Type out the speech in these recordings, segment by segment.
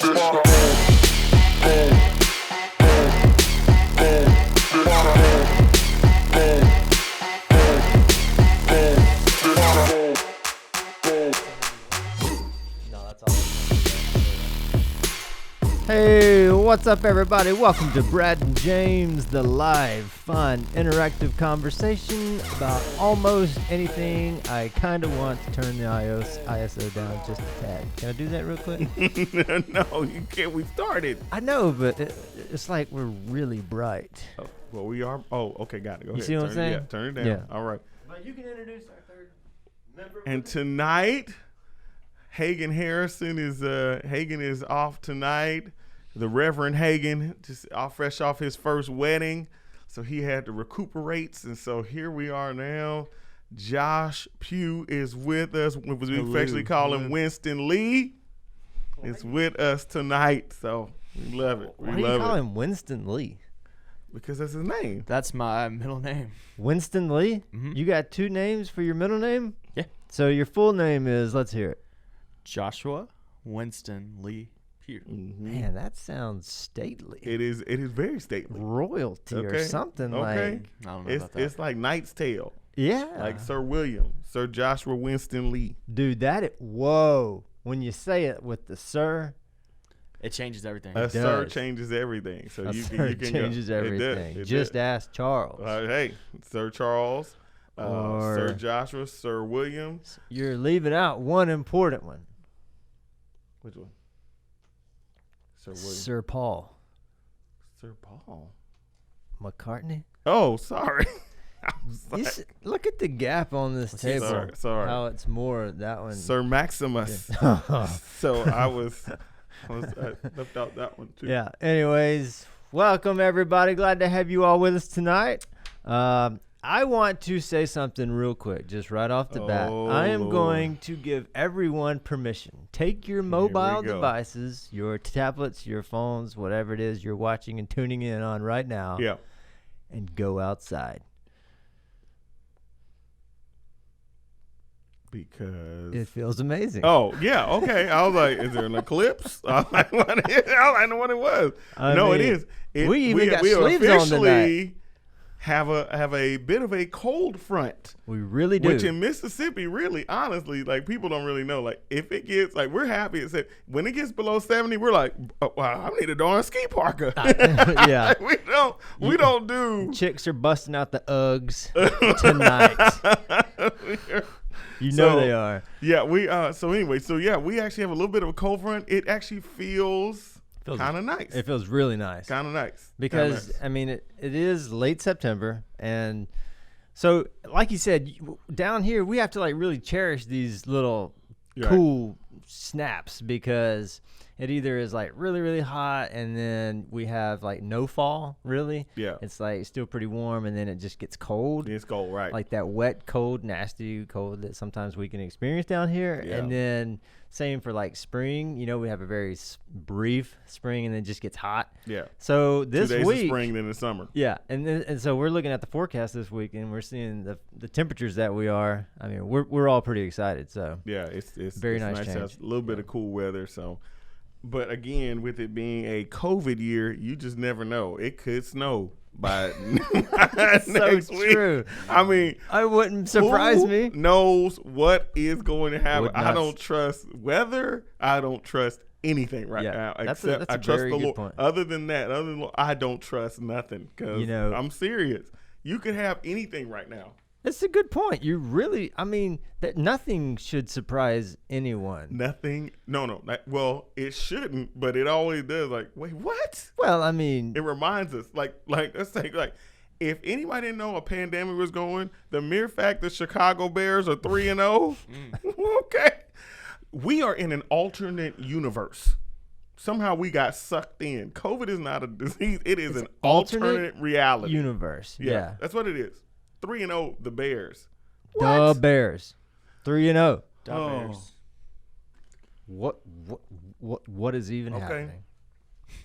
Hey, what's up, everybody? Welcome to Brad and James, the live, fun, interactive conversation about almost anything. I kind of want to turn the ISO down just a tad. Can I do that real quick? No, you can't. We started. I know, but it's like we're really bright. Oh, well, we are. Oh, okay, got it. Go ahead. See what I'm saying? Yeah, turn it down. Yeah. All right. But you can introduce our third member. And tonight, Hagen Harrison is off tonight. The Reverend Hagen just fresh off his first wedding, so he had to recuperate, and so here we are now. Josh Pugh is with us. We affectionately call him Winston Lee. Is with us tonight, so we love it. Why do you call him Winston Lee? Because that's his name. That's my middle name. Winston Lee? Mm-hmm. You got two names for your middle name? Yeah. So your full name is, let's hear it. Joshua Winston Lee Pugh. Mm-hmm. Man, that sounds stately. It is very stately. Royalty or something like. I don't know about that. It's like Knight's Tale. Yeah. Like Sir Joshua Winston Lee. Dude, whoa. When you say it with the sir, it changes everything. A sir changes everything. So a you sir can changes go. everything. It Just does. ask Charles. Hey, Sir Charles, Or Sir Joshua, Sir William. You're leaving out one important one. Which one? Sir William. Sir Paul Sir Paul McCartney. Oh, sorry. Look at the gap on this table. Sorry. How it's more that one. Sir Maximus. So I left out that one too. Yeah. Anyways, welcome everybody. Glad to have you all with us tonight. I want to say something real quick, just right off the bat. I am going to give everyone permission. Take your mobile devices, your tablets, your phones, whatever it is you're watching and tuning in on right now, and go outside. Because it feels amazing. Oh, yeah, okay. I was like, is there an eclipse? I don't know what it was. It is. We even got sleeves on tonight. Have a bit of a cold front. We really do. Which in Mississippi, really, honestly, like people don't really know. Like if it gets we're happy. It said when it gets below 70, we're like, oh, wow, I need a darn ski parka. Yeah, we don't do. Chicks are busting out the Uggs tonight. You know they are. Yeah, we we actually have a little bit of a cold front. It actually feels kind of nice. It feels really nice. Kind of nice. Because, I mean, it is late September. And so, like you said, down here, we have to, really cherish these little cool snaps because it either is, really, really hot and then we have, no fall, really. Yeah. It's, still pretty warm and then it just gets cold. It's cold, right. Like that wet, cold, nasty cold that sometimes we can experience down here. Yeah. And then same for spring, we have a very brief spring and then it just gets hot. Yeah. So this 2 days week, of spring, then the summer. Yeah, and so we're looking at the forecast this week and we're seeing the temperatures that we are. I mean, we're all pretty excited. So yeah, it's very it's nice to change. have a little bit of cool weather. So, but again, with it being a COVID year, you just never know. It could snow by next week. True. I mean, I wouldn't surprise me. Knows what is going to happen? I don't trust weather. I don't trust anything now. That's except a I trust very the good Lord. point. Other than that, I don't trust nothing because I'm serious. You could have anything right now. That's a good point. You really, that nothing should surprise anyone. Nothing. No. Well, it shouldn't, but it always does. Wait, what? Well, it reminds us. Let's say, if anybody didn't know a pandemic was going, the mere fact that Chicago Bears are 3-0, okay, we are in an alternate universe. Somehow we got sucked in. COVID is not a disease. It is an alternate reality. Universe. Yeah. That's what it is. 3-0, the Bears. The Bears. 3-0. The Bears. What is even happening?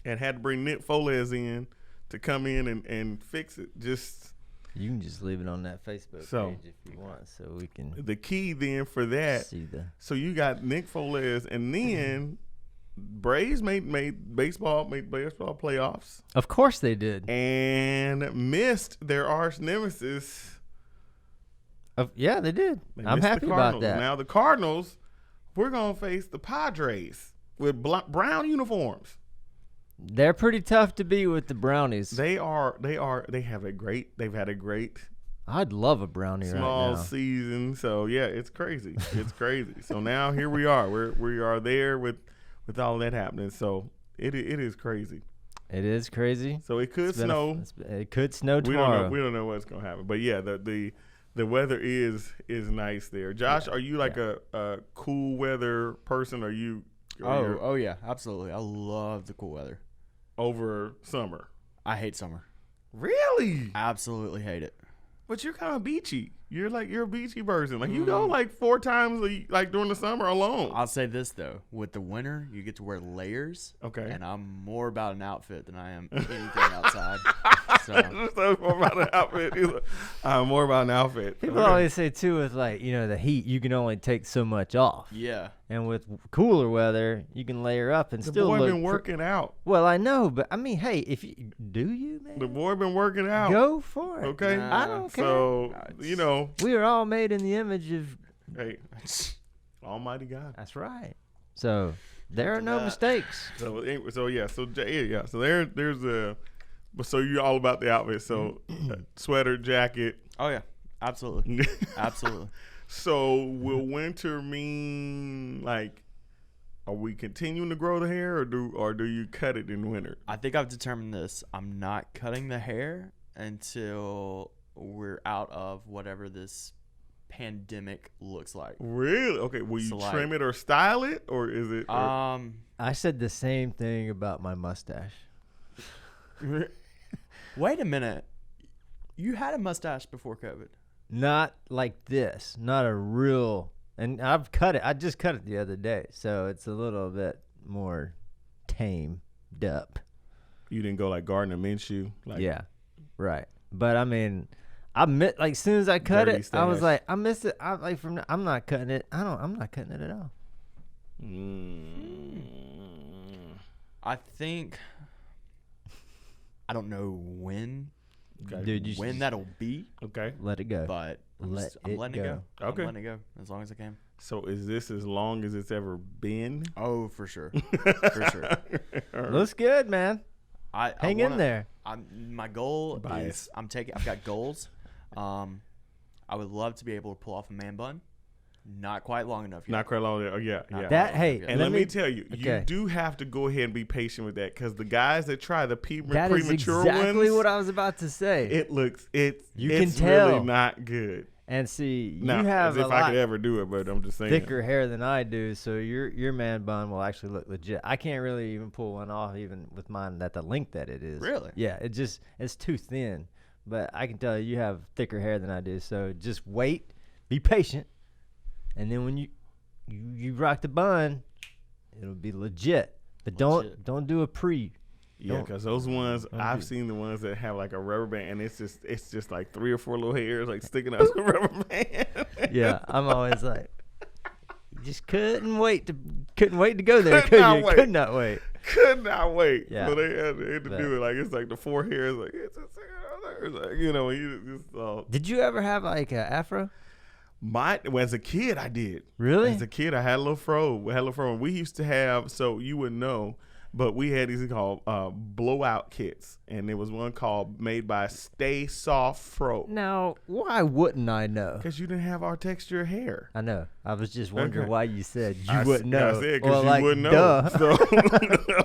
And had to bring Nick Foles in to come in and fix it. You can just leave it on that Facebook page if you want, so we can. The key then for that. See so you got Nick Foles, and then Braves made baseball playoffs Of course they did. and missed their arch nemesis. Yeah, they did. They I'm missed the happy about Cardinals. that. Now the Cardinals, we're gonna face the Padres with brown uniforms. They're pretty tough to beat with the Brownies. They've had a great I'd love a brownie small right now. season. So yeah, it's crazy. It's crazy. So now here we are. We are there with all that happening. So it is crazy. It is crazy. So it could snow. It could snow tomorrow. We don't know what's gonna happen. But yeah, the weather is nice there. Josh, are you like a cool weather person? Are you? Oh yeah, absolutely. I love the cool weather. Over summer. I hate summer. Really? Absolutely hate it. But you're kind of beachy. You're a beachy person. Like you go like 4 times like during the summer alone. I'll say this though, with the winter, you get to wear layers. Okay. And I'm more about an outfit than I am anything outside. So So more about an outfit. More about an outfit. People always say too, with like the heat, you can only take so much off, yeah, and with cooler weather, you can layer up and The still boy look. been working out. Well, I know, but I mean, hey, if you man, The boy been working out. go for it. Okay. Nah. I don't care. So We are all made in the image of. hey, Almighty God. That's right. So there are no that. mistakes. So yeah. So there's a. But so you're all about the outfit. So sweater, jacket. oh yeah, absolutely, absolutely. So will winter mean like, are we continuing to grow the hair, or do you cut it in winter? I think I've determined this. I'm not cutting the hair until we're out of whatever this pandemic looks like. Really? Okay. Will you So, trim it or style it, or is it? I said the same thing about my mustache. Wait a minute. You had a mustache before COVID. Not like this. Not a real. And I've cut it. I just cut it the other day, so it's a little bit more tamed up. You didn't go like Gardner Minshew. Like, Yeah, right. But I mean, like as soon as I cut Dirty it, I was stash. like, I missed it. I'm not cutting it. I'm not cutting it at all. I think I don't know when Okay. Dude, you when that'll be, Okay. let it go. but I'm Let letting it it go. go. Okay. I'm letting it go as long as I can. So is this as long as it's ever been? Oh, for sure. For sure. Looks good, man. Hang in wanna- there. My goal Bias. is I've got goals. I would love to be able to pull off a man bun. Not quite long enough yet. Not quite long. Oh yeah, Not yeah. That hey, Yeah. And let me tell you, you okay. do have to go ahead and be patient with that, because the guys that try the that is premature exactly ones, what I was about to say. you can it's tell. really not good. And see, Now, you have as a if I lot could ever do it, but I'm just saying. thicker hair than I do, so your man bun will actually look legit. I can't really even pull one off, even with mine at the length that it is. Really? Yeah, it's too thin. But I can tell you have thicker hair than I do, so just wait, be patient, and then when you rock the bun, it'll be legit. But Legit. don't do a pre. Yeah, because those ones, I've seen the ones that have like a rubber band, and it's just like 3 or 4 little hairs like sticking out the rubber band. Yeah, I'm always like, you just couldn't wait to go there, Could could not you? wait. Could not wait. Could not wait. Yeah. So they had to But- do it like it's like the 4 hairs, like it's like, you just Did you ever have like an afro? as a kid, I did. Really? As a kid, I had a little fro. We used to have, so you would know, but we had these called blowout kits, and there was one called made by Stay Soft Fro. Now, why wouldn't I know? Because you didn't have our texture hair. I know. I was just wondering Okay. why you said you wouldn't know. I said Well, because you like, wouldn't know. duh. So,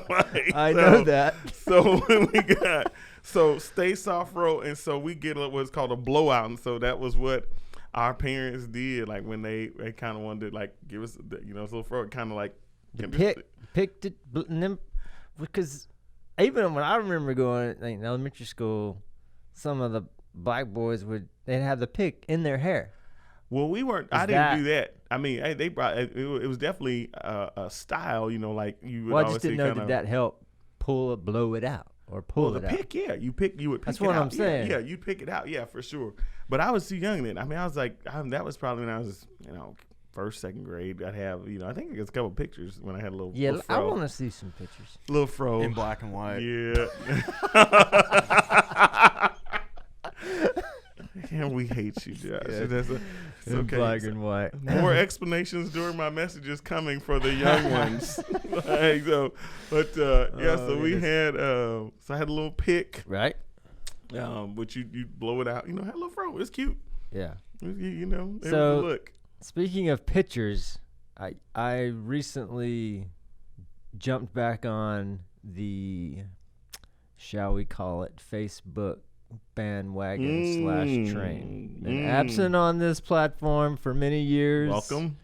like, I know that. So when we got Stay Soft Fro, and so we get what's called a blowout, and so that was what our parents did. Like when they kind of wanted to like give us so fro, kind of like Picked it, and then because even when I remember going in elementary school, some of the black boys they'd have the pick in their hair. Well, we weren't. I didn't do that. I mean, they brought it was definitely a style, like you would Well, I always just didn't see know kinda, that help blow it out or pull the it out. pick, yeah, you would pick That's it what out. I'm saying. Yeah, you'd pick it out, yeah, for sure. But I was too young then. I mean, I was like, that was probably when I was, first, second grade. I'd have, I think it's a couple pictures when I had a little. Yeah, little I fro. want to see some pictures. Little fro in black and white. Yeah. And we hate you, Josh. Yeah. It's In okay. black and white. More explanations during my messages coming for the young ones. Like, so, but so we had so I had a little pic, Right? which you blow it out. Had a little fro. It's cute. Yeah. It was So- a look. Speaking of pictures, I recently jumped back on the, shall we call it, Facebook bandwagon / train. Been absent on this platform for many years. Welcome.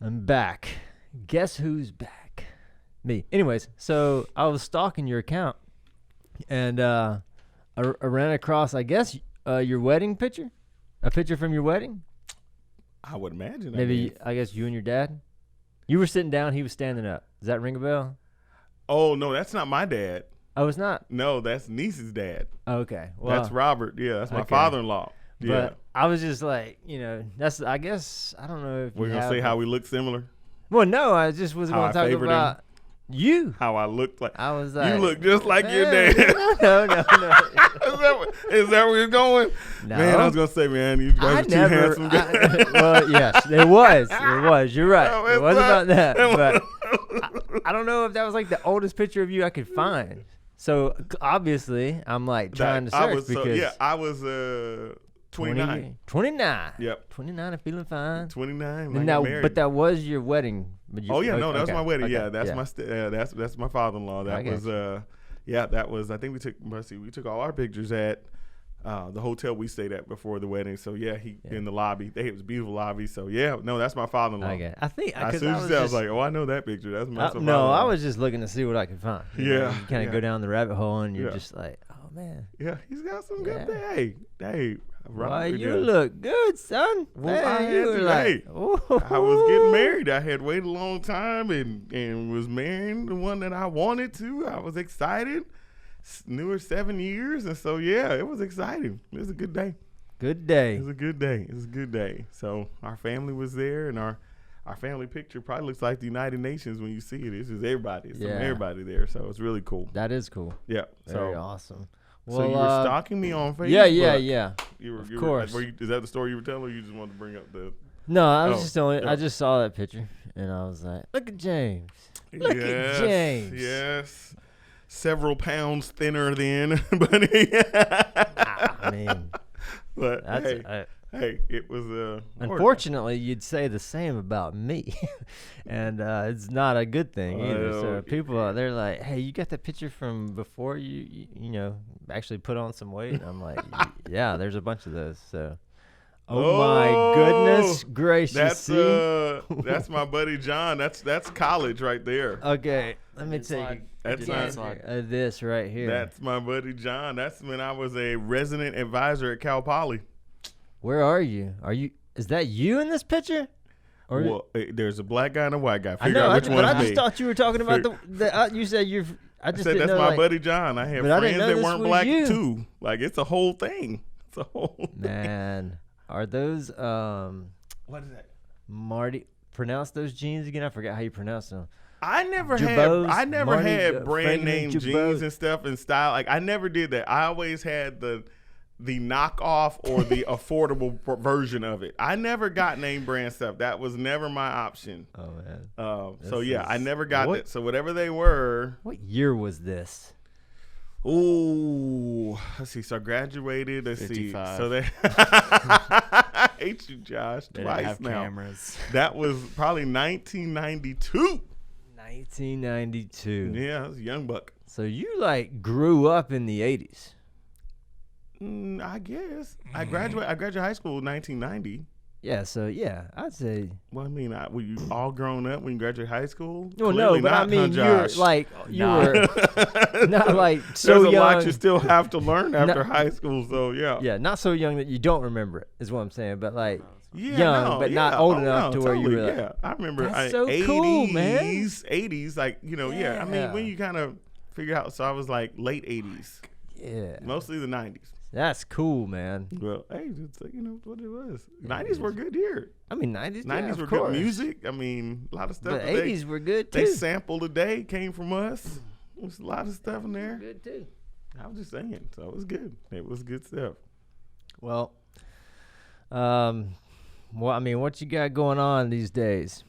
I'm back. Guess who's back? Me. Anyways, so I was stalking your account, and I ran across, I guess, your wedding picture, a picture from your wedding. I would imagine. Maybe I guess you and your dad. You were sitting down. He was standing up. Does that ring a bell? Oh no, that's not my dad. Oh, it's not. No, that's niece's dad. Okay. Well, That's Robert. Yeah, that's my okay. father-in-law. Yeah. But I was just like, that's. I guess I don't know if We're you gonna have say it. how we look similar. Well, no, I just was How going I to talk favored him. about you. How I looked like. I was like, You look just like your "Eh, dad. No. Is that where you're going? No. Man, I was gonna say, man, you guys I are two never. handsome guys. Well, yes, it was. It was. You're right. No, it it's was not. about that. But I don't know if that was like the oldest picture of you I could find. So obviously, I'm like trying to search because I was 29. 29. Yep. 29 and feeling fine. 29. And but that was your wedding. But you, Oh yeah, no, that was okay, my wedding. okay, Yeah, that's my that's my father-in-law. I That got was that was. I think we took all our pictures at the hotel we stayed at before the wedding. So yeah, in the lobby. It was a beautiful lobby. So yeah, no, that's my father-in-law. Okay. I think As because soon I as was you said, I was just, like, oh, I know that picture. That's my no, father-in-law. I was just looking to see what I could find. Yeah, You kind of yeah. go down the rabbit hole and you're Yeah. just like, oh man. Yeah, he's got some good. Yeah. Hey, Why Robert, you yeah. look good, son. Well, Man, I you had were to- like, hey, I was getting married. I had waited a long time and was marrying the one that I wanted to. I was excited. Knew her 7 years, and so yeah, it was exciting. It was a good day. Good day. It was a good day. It was a good day. So our family was there, and our family picture probably looks like the United Nations when you see it. It's just everybody. It's everybody there. So it's really cool. That is cool. Yeah. Very So awesome. so you were stalking me on Facebook. Yeah. Of course. Is that the story you were telling, or you just wanted to bring up the? No, I was Oh, just only. yeah. I just saw that picture and I was like, look at James. Look at Yes, James. Yes. Several pounds thinner then, but I mean, but that's. hey, it was Unfortunately, you'd say the same about me, and it's not a good thing either. So Well, people, they're like, "Hey, you got that picture from before you actually put on some weight?" And I'm like, "Yeah, there's a bunch of those." So, oh my goodness gracious! That's my buddy John. That's college right there. Okay, let me take Slide. That's Did not- not slide. this right here. That's my buddy John. That's when I was a resident advisor at Cal Poly. Where are you? Is that you in this picture? Or Well, there's a black guy and a white guy. I Figure know, out which but one's I just me. thought you were talking about you said you're. I I just said didn't that's know, my like, buddy John. I have But I didn't friends know that this weren't was black you. too. Like it's a whole thing. It's a whole. Man, are those What is that? Marty? Pronounce those jeans again. I forgot how you pronounce them. I never Jabos, had Marty, brand Franklin name Jabos. jeans and stuff and style. Like I never did that. I always had the knockoff or the affordable version of it. I never got name brand stuff. That was never my option. Oh man, So This yeah, is- I never got what- that. So whatever they were. what year was this? Ooh, let's see. So I graduated. Let's 55. see. So they I hate you, Josh. They didn't Twice have now. cameras. That was probably 1992. 1992. Yeah, I was a young buck. So you like grew up in the 80s. I guess I graduated high school in 1990. Yeah. So yeah, I'd say. Well, I mean, were you all grown up when you graduated high school? Well, Clearly no, but I not, mean, huh, you're Josh? like you Nah. were not like so There's a young. lot you still have to learn after No. high school. So yeah, Yeah, not so young that you don't remember it, is what I'm saying. But like yeah, young, but not old enough to where you totally, were like, yeah, I remember. That's so cool, man. 80s, like yeah. I mean, Yeah. when you kind of figure out. So I was like late 80s, yeah. mostly the 90s. That's cool, man. Well, hey, it's, you know what it was. 90s were good here. I mean, 90s. 90s yeah, were of good course. music. I mean, a lot of stuff. The 80s were good too. They sampled today came from us. There's a lot of stuff in there. Good too. I was just saying, so it was good. It was good stuff. Well, I mean, what you got going on these days?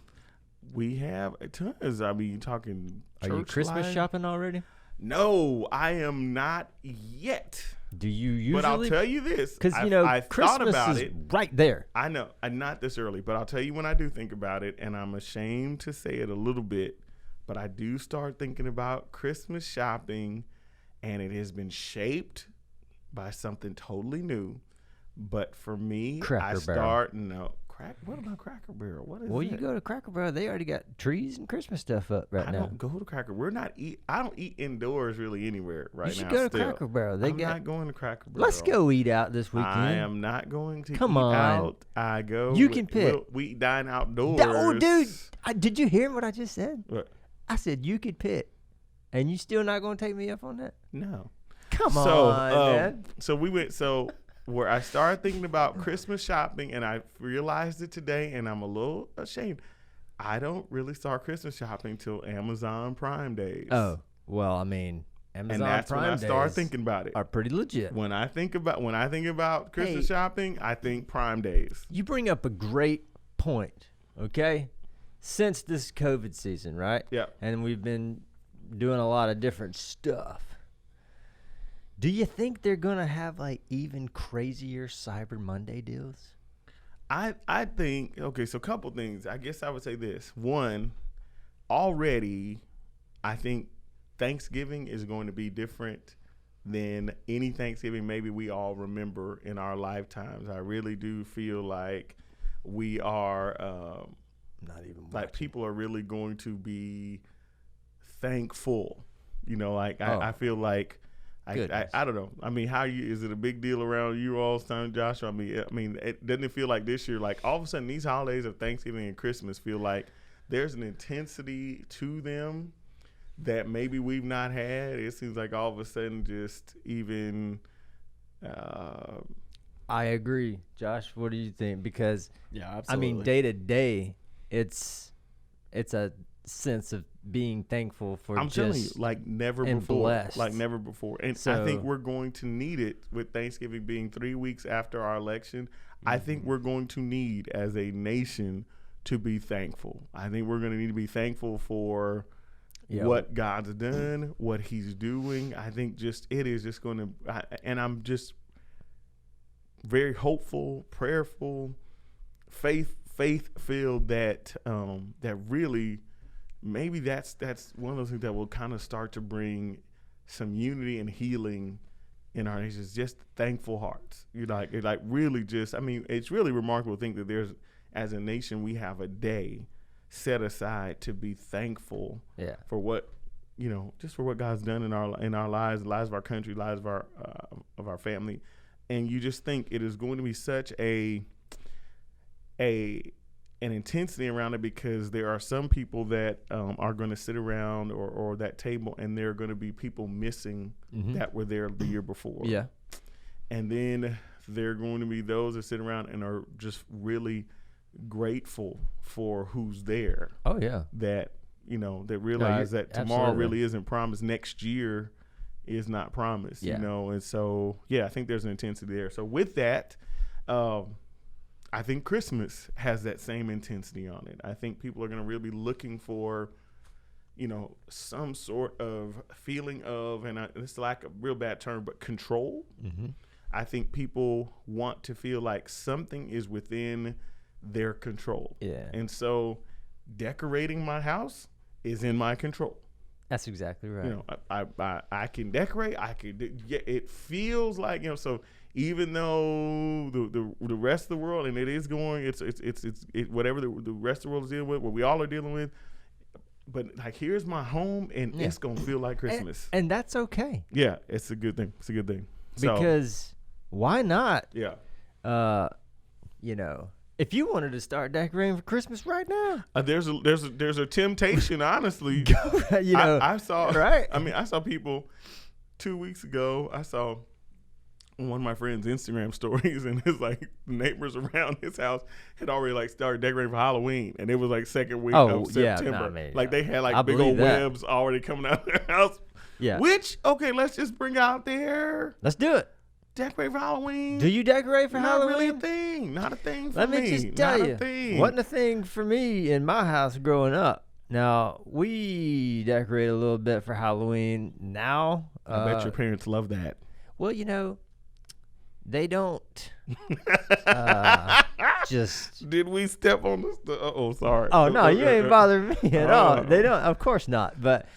We have tons. I mean, talking. Are you Christmas life. shopping already? No, I am not yet. Do you usually? But I'll tell you this, because I Christmas thought about is it. right there. I know, I'm not this early, but I'll tell you when I do think about it, and I'm ashamed to say it a little bit, but I do start thinking about Christmas shopping, and it has been shaped by something totally new. But for me, Cracker Barrel. What about Cracker Barrel? What is Well, that? you go to Cracker Barrel, they already got trees and Christmas stuff up right I now. don't go to Cracker. I don't eat indoors really anywhere right now. You should go to still. Cracker Barrel. I'm not going to Cracker Barrel. Let's go eat out this weekend. I am not going to Come eat on. out. I go. You can pick. We dine outdoors. Oh, dude, did you hear what I just said? What? I said you could pick, and you still not going to take me up on that? No. Come on, man. So we went. So where I started thinking about Christmas shopping, and I realized it today, and I'm a little ashamed. I don't really start Christmas shopping till Amazon Prime days. Oh, well, I mean, Amazon and that's Prime when I start days thinking about it. are pretty legit. When I think about Christmas Hey. shopping, I think Prime days. You bring up a great point, okay? Since this COVID season, right? Yeah. And we've been doing a lot of different stuff. Do you think they're going to have like even crazier Cyber Monday deals? I think, okay, so a couple things. I guess I would say this. One, already, I think Thanksgiving is going to be different than any Thanksgiving maybe we all remember in our lifetimes. I really do feel like we are, Not even like people are really going to be thankful. You know, like I feel like, I don't know. I mean, is it a big deal around you all the time, Josh? I mean, it doesn't feel like this year, like all of a sudden these holidays of Thanksgiving and Christmas feel like there's an intensity to them that maybe we've not had. It seems like all of a sudden just even. I agree. Josh, what do you think? Because, Yeah, I absolutely. mean, day to day, it's a sense of being thankful for I'm telling you, like never and before. blessed. Like never before. And I think we're going to need it with Thanksgiving being 3 weeks after our election. I think we're going to need as a nation to be thankful. I think we're going to need to be thankful for what God's done, what he's doing. I think it is just going to, and I'm just very hopeful, prayerful, faith-filled that really maybe that's one of those things that will kind of start to bring some unity and healing in our nation. Just thankful hearts. Like really just, I mean, it's really remarkable to think that there's, as a nation, we have a day set aside to be thankful for what, just for what God's done in our lives, the lives of our country, lives of our family. And you just think it is going to be such an intensity around it, because there are some people that are going to sit around or that table, and there are going to be people missing that were there the year before. Yeah. And then there are going to be those that sit around and are just really grateful for who's there. Oh, yeah. That, that realize that tomorrow absolutely really isn't promised. Next year is not promised, and so, I think there's an intensity there. So with that, I think Christmas has that same intensity on it. I think people are going to really be looking for, some sort of feeling of, and it's like a real bad term, but control. I think people want to feel like something is within their control. Yeah. And so decorating my house is in my control. That's exactly right. I can decorate. It feels like, so even though the rest of the world, and it is going, it's whatever the rest of the world is dealing with, what we all are dealing with, but like here's my home, and it's gonna feel like Christmas, and that's okay. Yeah, it's a good thing. It's a good thing. Because why not? Yeah. If you wanted to start decorating for Christmas right now, there's a temptation, honestly. I saw, right? I mean, I saw people 2 weeks ago. I saw one of my friend's Instagram stories, and it's like the neighbors around his house had already like started decorating for Halloween, and it was like second week of September. Like they had like big old webs already coming out of their house. Yeah. Which, okay, let's just bring out there. Let's do it. Decorate for Halloween. Do you decorate for Halloween? Not really a thing. Not a thing for me. Let me just tell you, wasn't a thing for me in my house growing up. Now, we decorate a little bit for Halloween now. I bet your parents love that. Well, you know, they don't just... Did we step on the... Oh, sorry. Oh, no, you ain't bothering me at all. They don't. Of course not. But,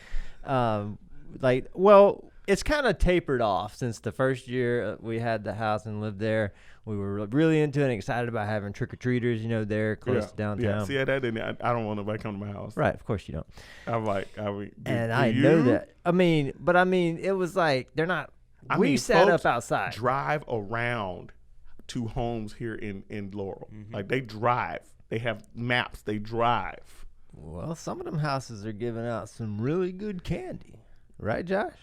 it's kind of tapered off since the first year we had the house and lived there. We were really into it and excited about having trick-or-treaters, you know, there close to downtown. Yeah, see, that didn't, I don't want nobody to come to my house. Right, of course you don't. I'm like, I know that. I mean, it was like, they're not, we sat up outside. Drive around to homes here in Laurel. Mm-hmm. Like, they drive. They have maps. They drive. Well, some of them houses are giving out some really good candy. Right, Josh?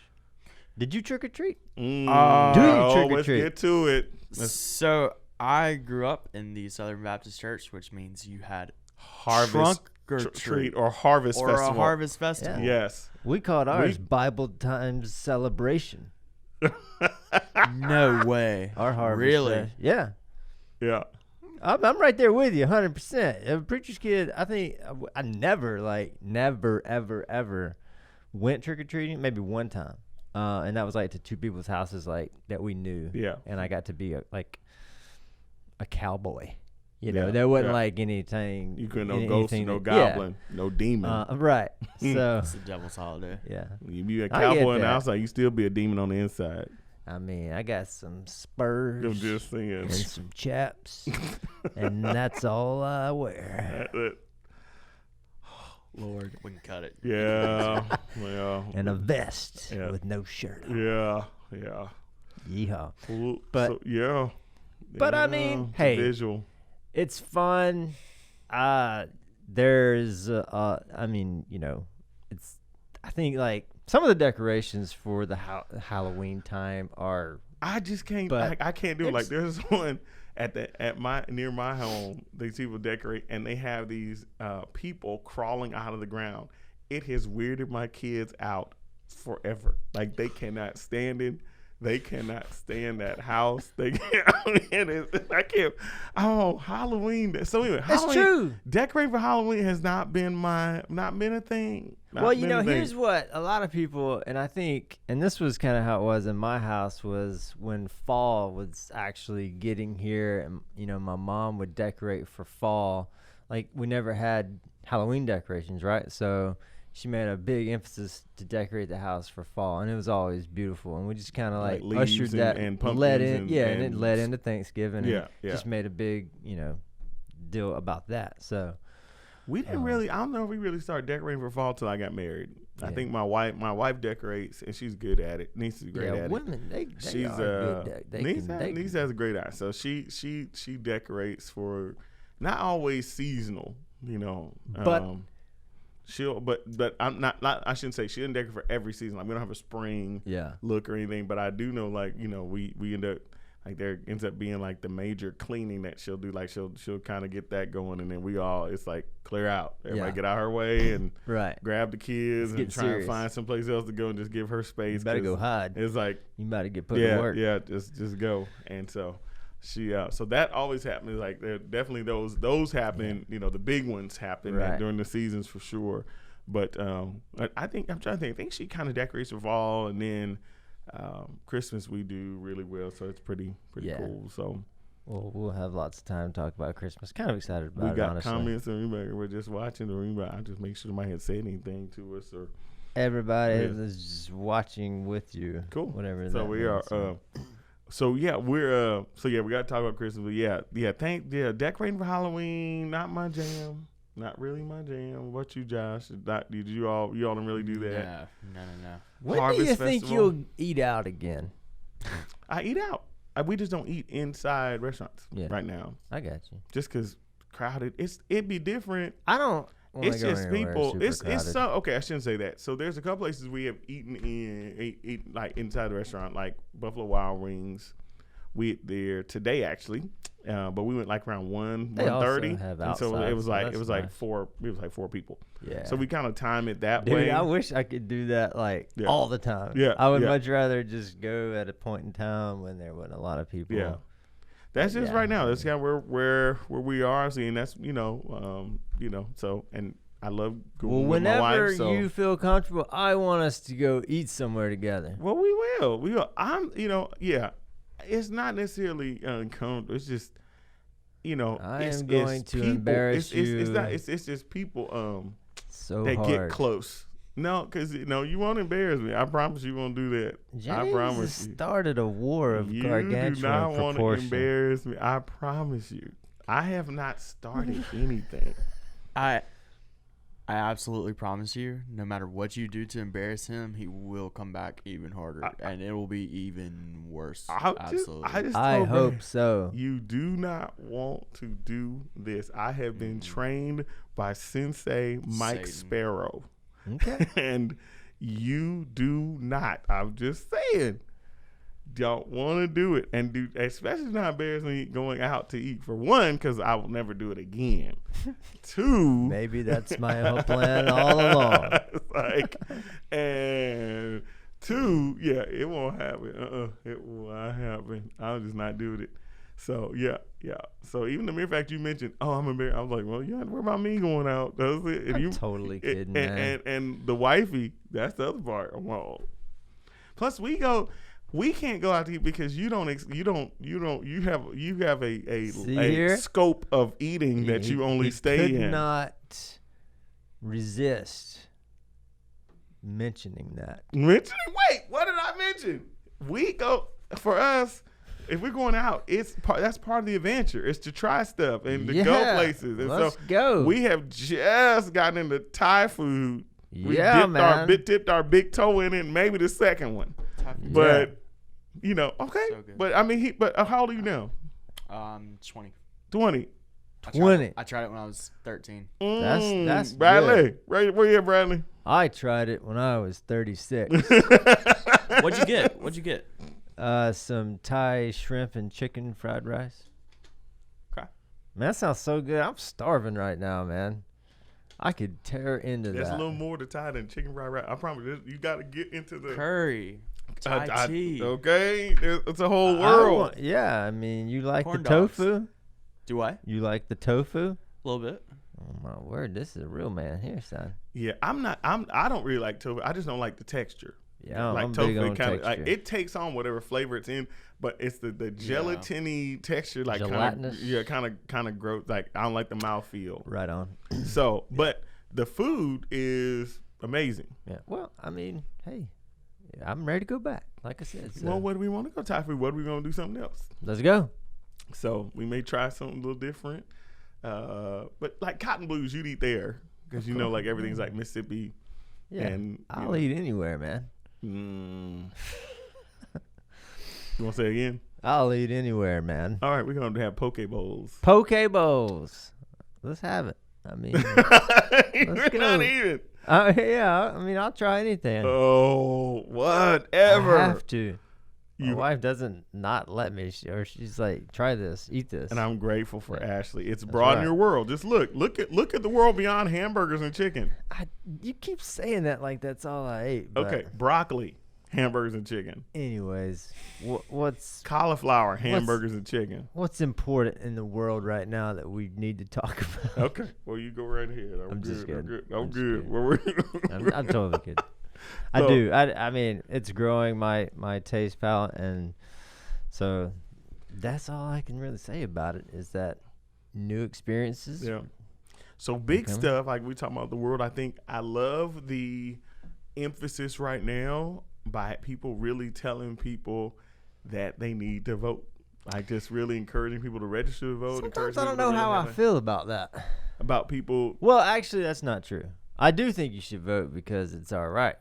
Did you trick or treat? Do you trick or treat? Let's get to it. So I grew up in the Southern Baptist Church, which means you had harvest treat or harvest festival. Or a harvest festival. Yeah. Yes. We called ours Bible Times Celebration. No way. Our harvest. Really? Yeah. Yeah. I'm right there with you, 100%. A preacher's kid, I think I never, ever went trick or treating. Maybe one time. And that was like to two people's houses like that we knew. Yeah. And I got to be a cowboy. You know, there wasn't like anything. You couldn't no ghost, no goblin, no demon. Right. So it's the devil's holiday. Yeah. You be a cowboy on the outside, you still be a demon on the inside. I mean, I got some spurs. I'm just saying. And some chaps. And that's all I wear. Lord, we can cut it. Yeah. Well. And a vest with no shirt on. Yeah. Yeehaw. Well, but so, yeah. But I mean, hey, visual. It's fun. There's I mean, you know, it's I think like some of the decorations for the Halloween time are I just can't I can't do it. Like there's one near my home, these people decorate and they have these people crawling out of the ground. It has weirded my kids out forever. Like they cannot stand it. They cannot stand that house. They can't. I can't. Oh, Halloween. So anyway, that's true. Decorating for Halloween has not been a thing. Well, you know, here's what a lot of people, and I think, and this was kind of how it was in my house, was when fall was actually getting here, and you know, my mom would decorate for fall. Like we never had Halloween decorations, right? So she made a big emphasis to decorate the house for fall, and it was always beautiful. And we just kind of like ushered that, and pumpkins led in, and it led into Thanksgiving. Yeah, and just made a big, you know, deal about that. So we didn't really. I don't know if we really started decorating for fall till I got married. I think my wife decorates, and she's good at it. Niece is great at it. Women, they are good. Niece has a great eye, so she decorates for not always seasonal, you know, but. But I'm not. I shouldn't say she didn't decorate for every season. Like we don't have a spring look or anything. But I do know, like you know, we end up like there ends up being like the major cleaning that she'll do. Like she'll kind of get that going, and then it's like clear out. Everybody get out her way and grab the kids and try and find someplace else to go and just give her space. You better go hide. It's like you better get put to work. Yeah, just go. And so. So that always happens. Like there definitely those happen. You know, the big ones happen during the seasons for sure. But I think I'm trying to think. I think she kind of decorates for fall, and then Christmas we do really well. So it's pretty cool. So we'll have lots of time to talk about Christmas. Kind of excited about it. We got honestly. comments, and we're just watching, or I just make sure somebody had said anything to us, or everybody is just watching with you. Cool. Whatever. So we are. So we got to talk about Christmas, but decorating for Halloween, not my jam, not really my jam. What you, Josh? Did you all didn't really do that? No. When Harvest do you Festival? think you'll eat out again? I eat out. We just don't eat inside restaurants right now. I got you. Just because crowded, it'd be different. I don't. It's just people. It's so okay. I shouldn't say that. So there's a couple places we have eaten in, like inside the restaurant, like Buffalo Wild Wings. we there today actually, but we went like around 1:30, have and so outside, it was so like that's it was like nice. four. It was like 4 people. Yeah. So we kind of time it that Dude, way. I wish I could do that like Yeah. all the time. Yeah, I would yeah. much rather just go at a point in time when there wasn't a lot of people. Yeah. That's just Yeah. right now. That's kind of where we are. See, and that's So, and I love going Well, with my whenever wife. So, you feel comfortable, I want us to go eat somewhere together. well, we will. We will. Yeah. It's not necessarily uncomfortable. It's just, I it's am going to embarrass you. It's not. It's just people So that hard. get close. No, because you won't embarrass me. I promise you won't do that. James I promise has you. started a war of You gargantuan do not want to proportion. embarrass me. I promise you. I have not started anything. I absolutely promise you, no matter what you do to embarrass him, he will come back even harder, and it will be even worse. Absolutely. I told hope him, so. You do not want to do this. I have been trained by Sensei Mike Satan. Sparrow. Okay. And you do not. I'm just saying. Don't want to do it, and especially not embarrass me going out to eat. For one, because I will never do it again. 2, Maybe that's my whole plan all along. And 2, yeah, it won't happen. It will not happen. I'll just not do it. So yeah. So even the mere fact you mentioned, I'm embarrassed. I was like, well, yeah, what about me going out? That's it. And I'm totally kidding, man. And the wifey, that's the other part. Well, plus we can't go out to eat because you have a scope of eating that you only stay could in. Not resist mentioning that. Wait, what did I mention? We go for us. If we're going out, that's part of the adventure. It's to try stuff and to go places. And let's go. We have just gotten into Thai food. We dipped our big toe in it, and maybe the second one. But okay. So good. But I mean, how old are you now? 20. 20. 20. I tried it when I was 13. That's Bradley. good. Where you at, Bradley? I tried it when I was 36. What'd you get? Some Thai shrimp and chicken fried rice. Okay. Man, that sounds so good. I'm starving right now, man. I could tear into There's that. a little more to Thai than chicken fried rice. I promise you got to get into the Curry. Thai tea. Okay, it's a whole world. I mean, you like Corn the dogs. tofu? Do I? You like the tofu? A little bit. Oh my word, this is a real man here, son. Yeah, I don't really like tofu. I just don't like the texture. Yeah, like I'm tofu, big on kinda, texture. it takes on whatever flavor it's in, but it's the gelatiny texture, like Gelatinous? kind of gross. Like I don't like the mouthfeel. Right on. So, but the food is amazing. Yeah. Well, I mean, hey, I'm ready to go back. Like I said. So Well, what do we want to go Thai food? What are we going to do something else? let's go. So we may try something a little different. But like Cotton Blues, you'd eat there because like everything's like Mississippi. Yeah. And I'll eat anywhere, man. You want to say it again? I'll eat anywhere, man. All right, we're going to have poke bowls. Poke bowls. Let's have it. I mean, We're go. not eating. yeah. I mean, I'll try anything. Oh, whatever. I have to. My wife doesn't not let me, or she's like, "Try this, eat this." And I'm grateful for Ashley. It's That's broadened right. your world. Just look at the world beyond hamburgers and chicken. You keep saying that like that's all I ate. But Okay, broccoli, hamburgers and chicken. anyways, what's Cauliflower, hamburgers and chicken. what's important in the world right now that we need to talk about? Okay, well you go right ahead. I'm just kidding. I'm just good. kidding. Well, I'm totally kidding. I So- do. I mean, it's growing my taste palette, and so that's all I can really say about it is that new experiences. Yeah. So big Okay. stuff like we talking about the world. I think I love the emphasis right now by people really telling people that they need to vote. Like just really encouraging people to register to vote. Sometimes I don't know how I feel about that. about people. Well, actually, that's not true. I do think you should vote because it's our right.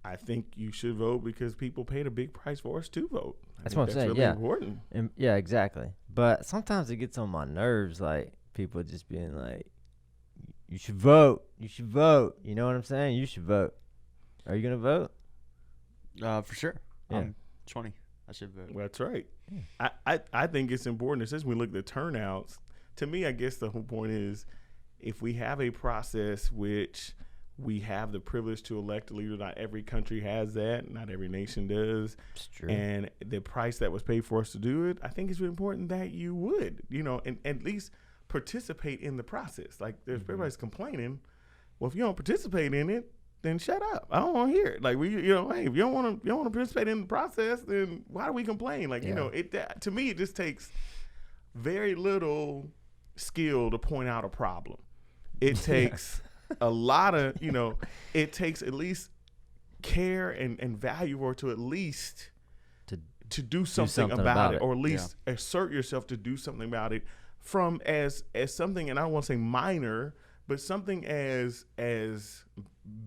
I think you should vote because people paid a big price for us to vote. That's what I'm saying, Really yeah. important. And yeah, exactly. But sometimes it gets on my nerves, like people just being like, "You should vote. You should vote." You know what I'm saying? You should vote. Are you gonna vote? For sure. Yeah. I'm 20. I should vote. Well, that's right. Yeah. I think it's important, especially when we look at the turnouts. To me, I guess the whole point is if we have a process which we have the privilege to elect a leader, not every country has that, not every nation does. It's true. And the price that was paid for us to do it, I think it's really important that you would, and at least participate in the process. Like there's everybody's complaining. Well, if you don't participate in it, then shut up. I don't want to hear it. Like hey, if you don't want to participate in the process, then why do we complain? Like to me, it just takes very little skill to point out a problem. It takes a lot of it takes at least care and value, or to at least to do something about it, or at least assert yourself to do something about it. From as something, and I don't want to say minor, but something as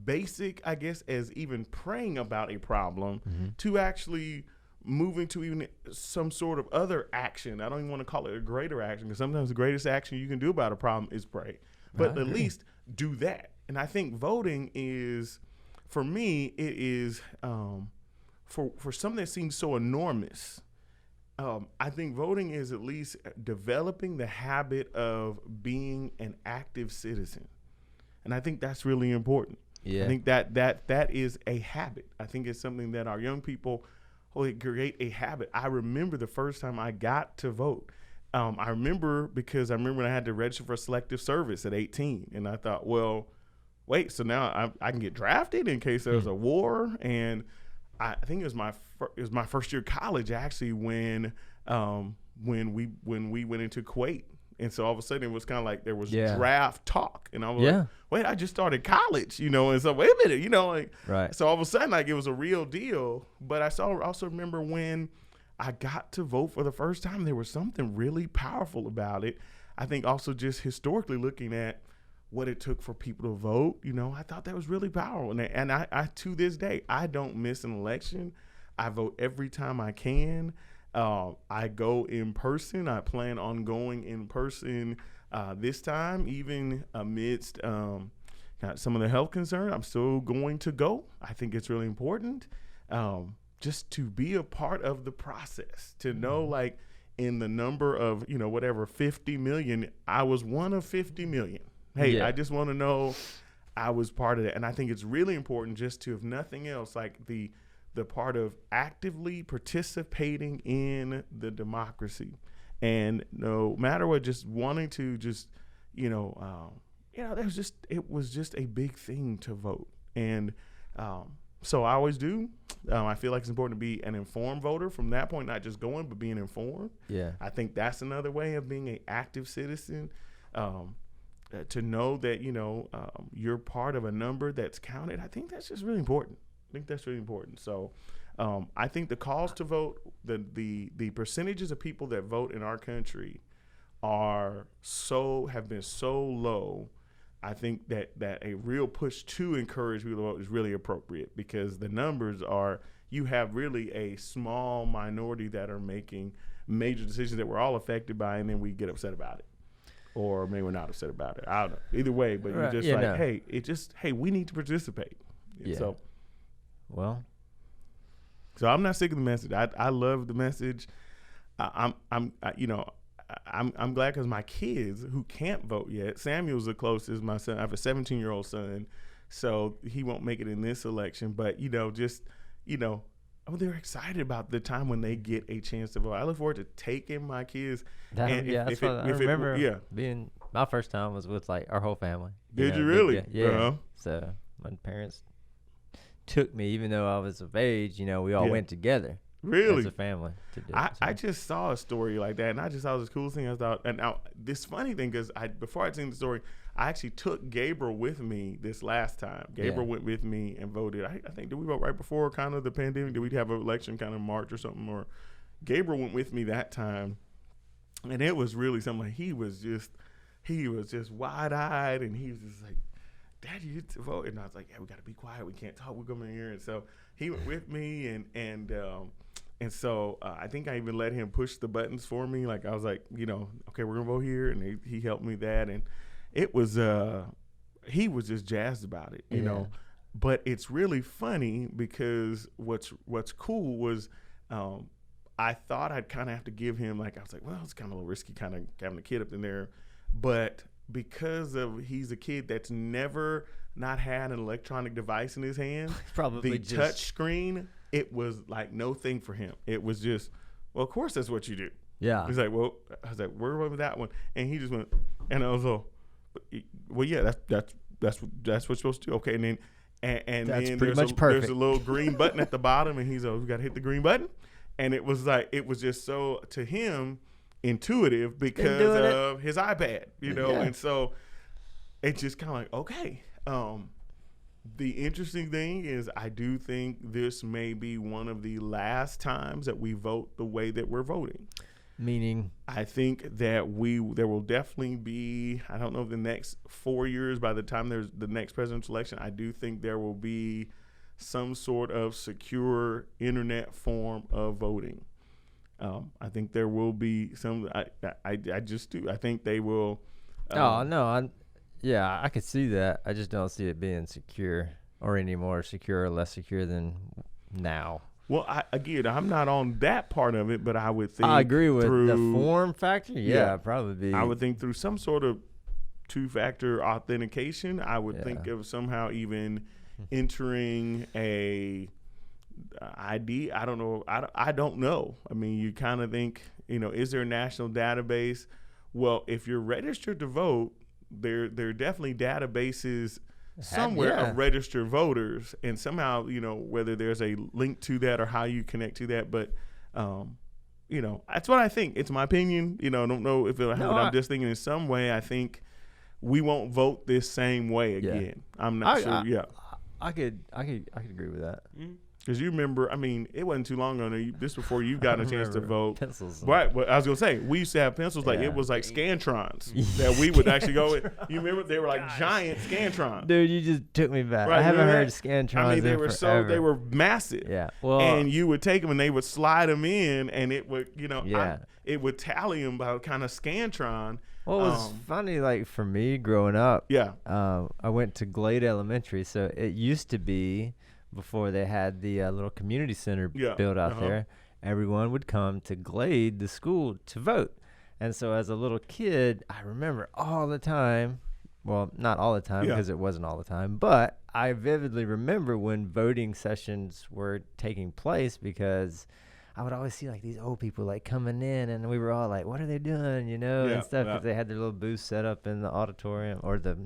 basic, I guess, as even praying about a problem, to actually moving to even some sort of other action. I don't even want to call it a greater action, because sometimes the greatest action you can do about a problem is pray. But at least do that. And I think voting is, for me, it is for something that seems so enormous. I think voting is at least developing the habit of being an active citizen. And I think that's really important. Yeah. I think that is a habit. I think it's something that our young people create a habit. I remember the first time I got to vote. I remember when I had to register for selective service at 18. And I thought, well, wait, so now I can get drafted in case there's a war. And I think it was my first year of college, actually, when we went into Kuwait. And so all of a sudden it was kind of like there was draft talk, and I was like, wait, I just started college, and so wait a minute, right. So all of a sudden, like, it was a real deal. But I also remember when I got to vote for the first time, there was something really powerful about it. I think also just historically looking at what it took for people to vote, I thought that was really powerful. And I to this day, I don't miss an election. I vote every time I can. I go in person. I plan on going in person this time, even amidst some of the health concerns. I'm still going to go. I think it's really important just to be a part of the process, to know, like, in the number of, 50 million, I was one of 50 million. Hey, I just want to know I was part of that. And I think it's really important just to, if nothing else, like the part of actively participating in the democracy, and no matter what, just wanting to just, it was just a big thing to vote. And so I always do. I feel like it's important to be an informed voter from that point, not just going, but being informed. Yeah. I think that's another way of being an active citizen, to know that, you're part of a number that's counted. I think that's just really important. So I think the calls to vote, the percentages of people that vote in our country have been so low. I think that a real push to encourage people to vote is really appropriate, because the numbers are, you have really a small minority that are making major decisions that we're all affected by, and then we get upset about it. Or maybe we're not upset about it. I don't know. Either way, but you're just hey, we need to participate. Yeah. So I'm not sick of the message. I love the message. I'm glad, because my kids who can't vote yet, Samuel's the closest. My son, I have a 17-year-old son, so he won't make it in this election. But they're excited about the time when they get a chance to vote. I look forward to taking my kids. I remember being, my first time was with, like, our whole family. Did you really? Yeah. Uh-huh. So my parents took me, even though I was of age. We all went together. Really? As a family to do it. I just saw a story like that, and I just thought it was the coolest thing. I thought, and now this funny thing, because before I'd seen the story, I actually took Gabriel with me this last time. Gabriel went with me and voted. I think, did we vote right before kind of the pandemic? Did we have an election kind of March or something? Or Gabriel went with me that time, and it was really something. Like, he was just wide-eyed, and he was just like, "Daddy, you to vote?" And I was like, "Yeah, we got to be quiet. We can't talk. We're coming here." And so he went with me, and so I think I even let him push the buttons for me. Like, I was like, okay, we're gonna vote here, and he helped me that, and it was he was just jazzed about it, you know. But it's really funny, because what's cool was I thought I'd kind of have to give him, like, I was like, well, it's kind of a little risky kind of having a kid up in there. But because he's a kid that's never not had an electronic device in his hand, probably the touch screen, it was like no thing for him. It was just, well, of course that's what you do. Yeah. He's like, well, I was like, where was that one? And he just went, and I was like, well, yeah, that's what you're supposed to do. Okay, and then and that's then pretty much perfect. There's a little green button at the bottom, and he's like, we got to hit the green button. And it was like, it was just so, to him, intuitive because of his iPad, you know? Yeah. And so it's just kind of like, okay. The interesting thing is I do think this may be one of the last times that we vote the way that we're voting. Meaning? I think that there will definitely be, I don't know, the next 4 years, by the time there's the next presidential election, I do think there will be some sort of secure internet form of voting. I think there will be some, I just do. I think they will. Yeah, I could see that. I just don't see it being secure or any more secure or less secure than now. Well, I'm not on that part of it, but I would think I agree with the form factor. Yeah, probably. I would think through some sort of two-factor authentication, I would think of somehow even entering a ID. I don't know. I don't know. I mean, you kind of think, is there a national database? Well, if you're registered to vote, there are definitely databases somewhere of registered voters, and somehow, whether there's a link to that or how you connect to that. But, that's what I think. It's my opinion. I don't know if I'm just thinking in some way. I think we won't vote this same way again. I'm not sure. Yeah, I could agree with that. Mm-hmm. Because you remember, I mean, it wasn't too long ago. This before you got a chance to vote. Pencils. Right. But I was going to say, we used to have pencils. Like, it was like Scantrons that we would actually go with. You remember? They were like giant Scantrons. Dude, you just took me back. Right, I haven't heard Scantrons I mean, they were forever. massive. Yeah. Well, and you would take them and they would slide them in, and it would, it would tally them by kind of Scantron. What was funny, like, for me growing up, I went to Glade Elementary, so it used to be, before they had the little community center built out there, everyone would come to Glade, the school, to vote. And so as a little kid, I remember all the time, well, not all the time because it wasn't all the time, but I vividly remember when voting sessions were taking place, because I would always see like these old people like coming in, and we were all like, what are they doing, and stuff, because they had their little booth set up in the auditorium or the,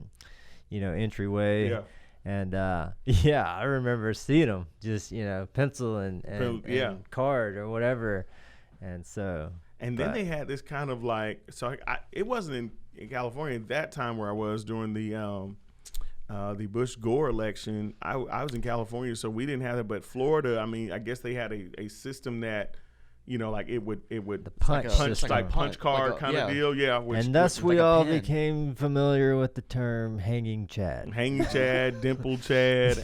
entryway. Yeah. And, I remember seeing them just, pencil and card or whatever. And so. And then they had this kind of like, so it wasn't in California at that time where I was during the Bush-Gore election. I was in California, so we didn't have that. But Florida, I mean, I guess they had a system that, like it would the punch card kind of deal, and thus we all became familiar with the term hanging Chad, dimple Chad.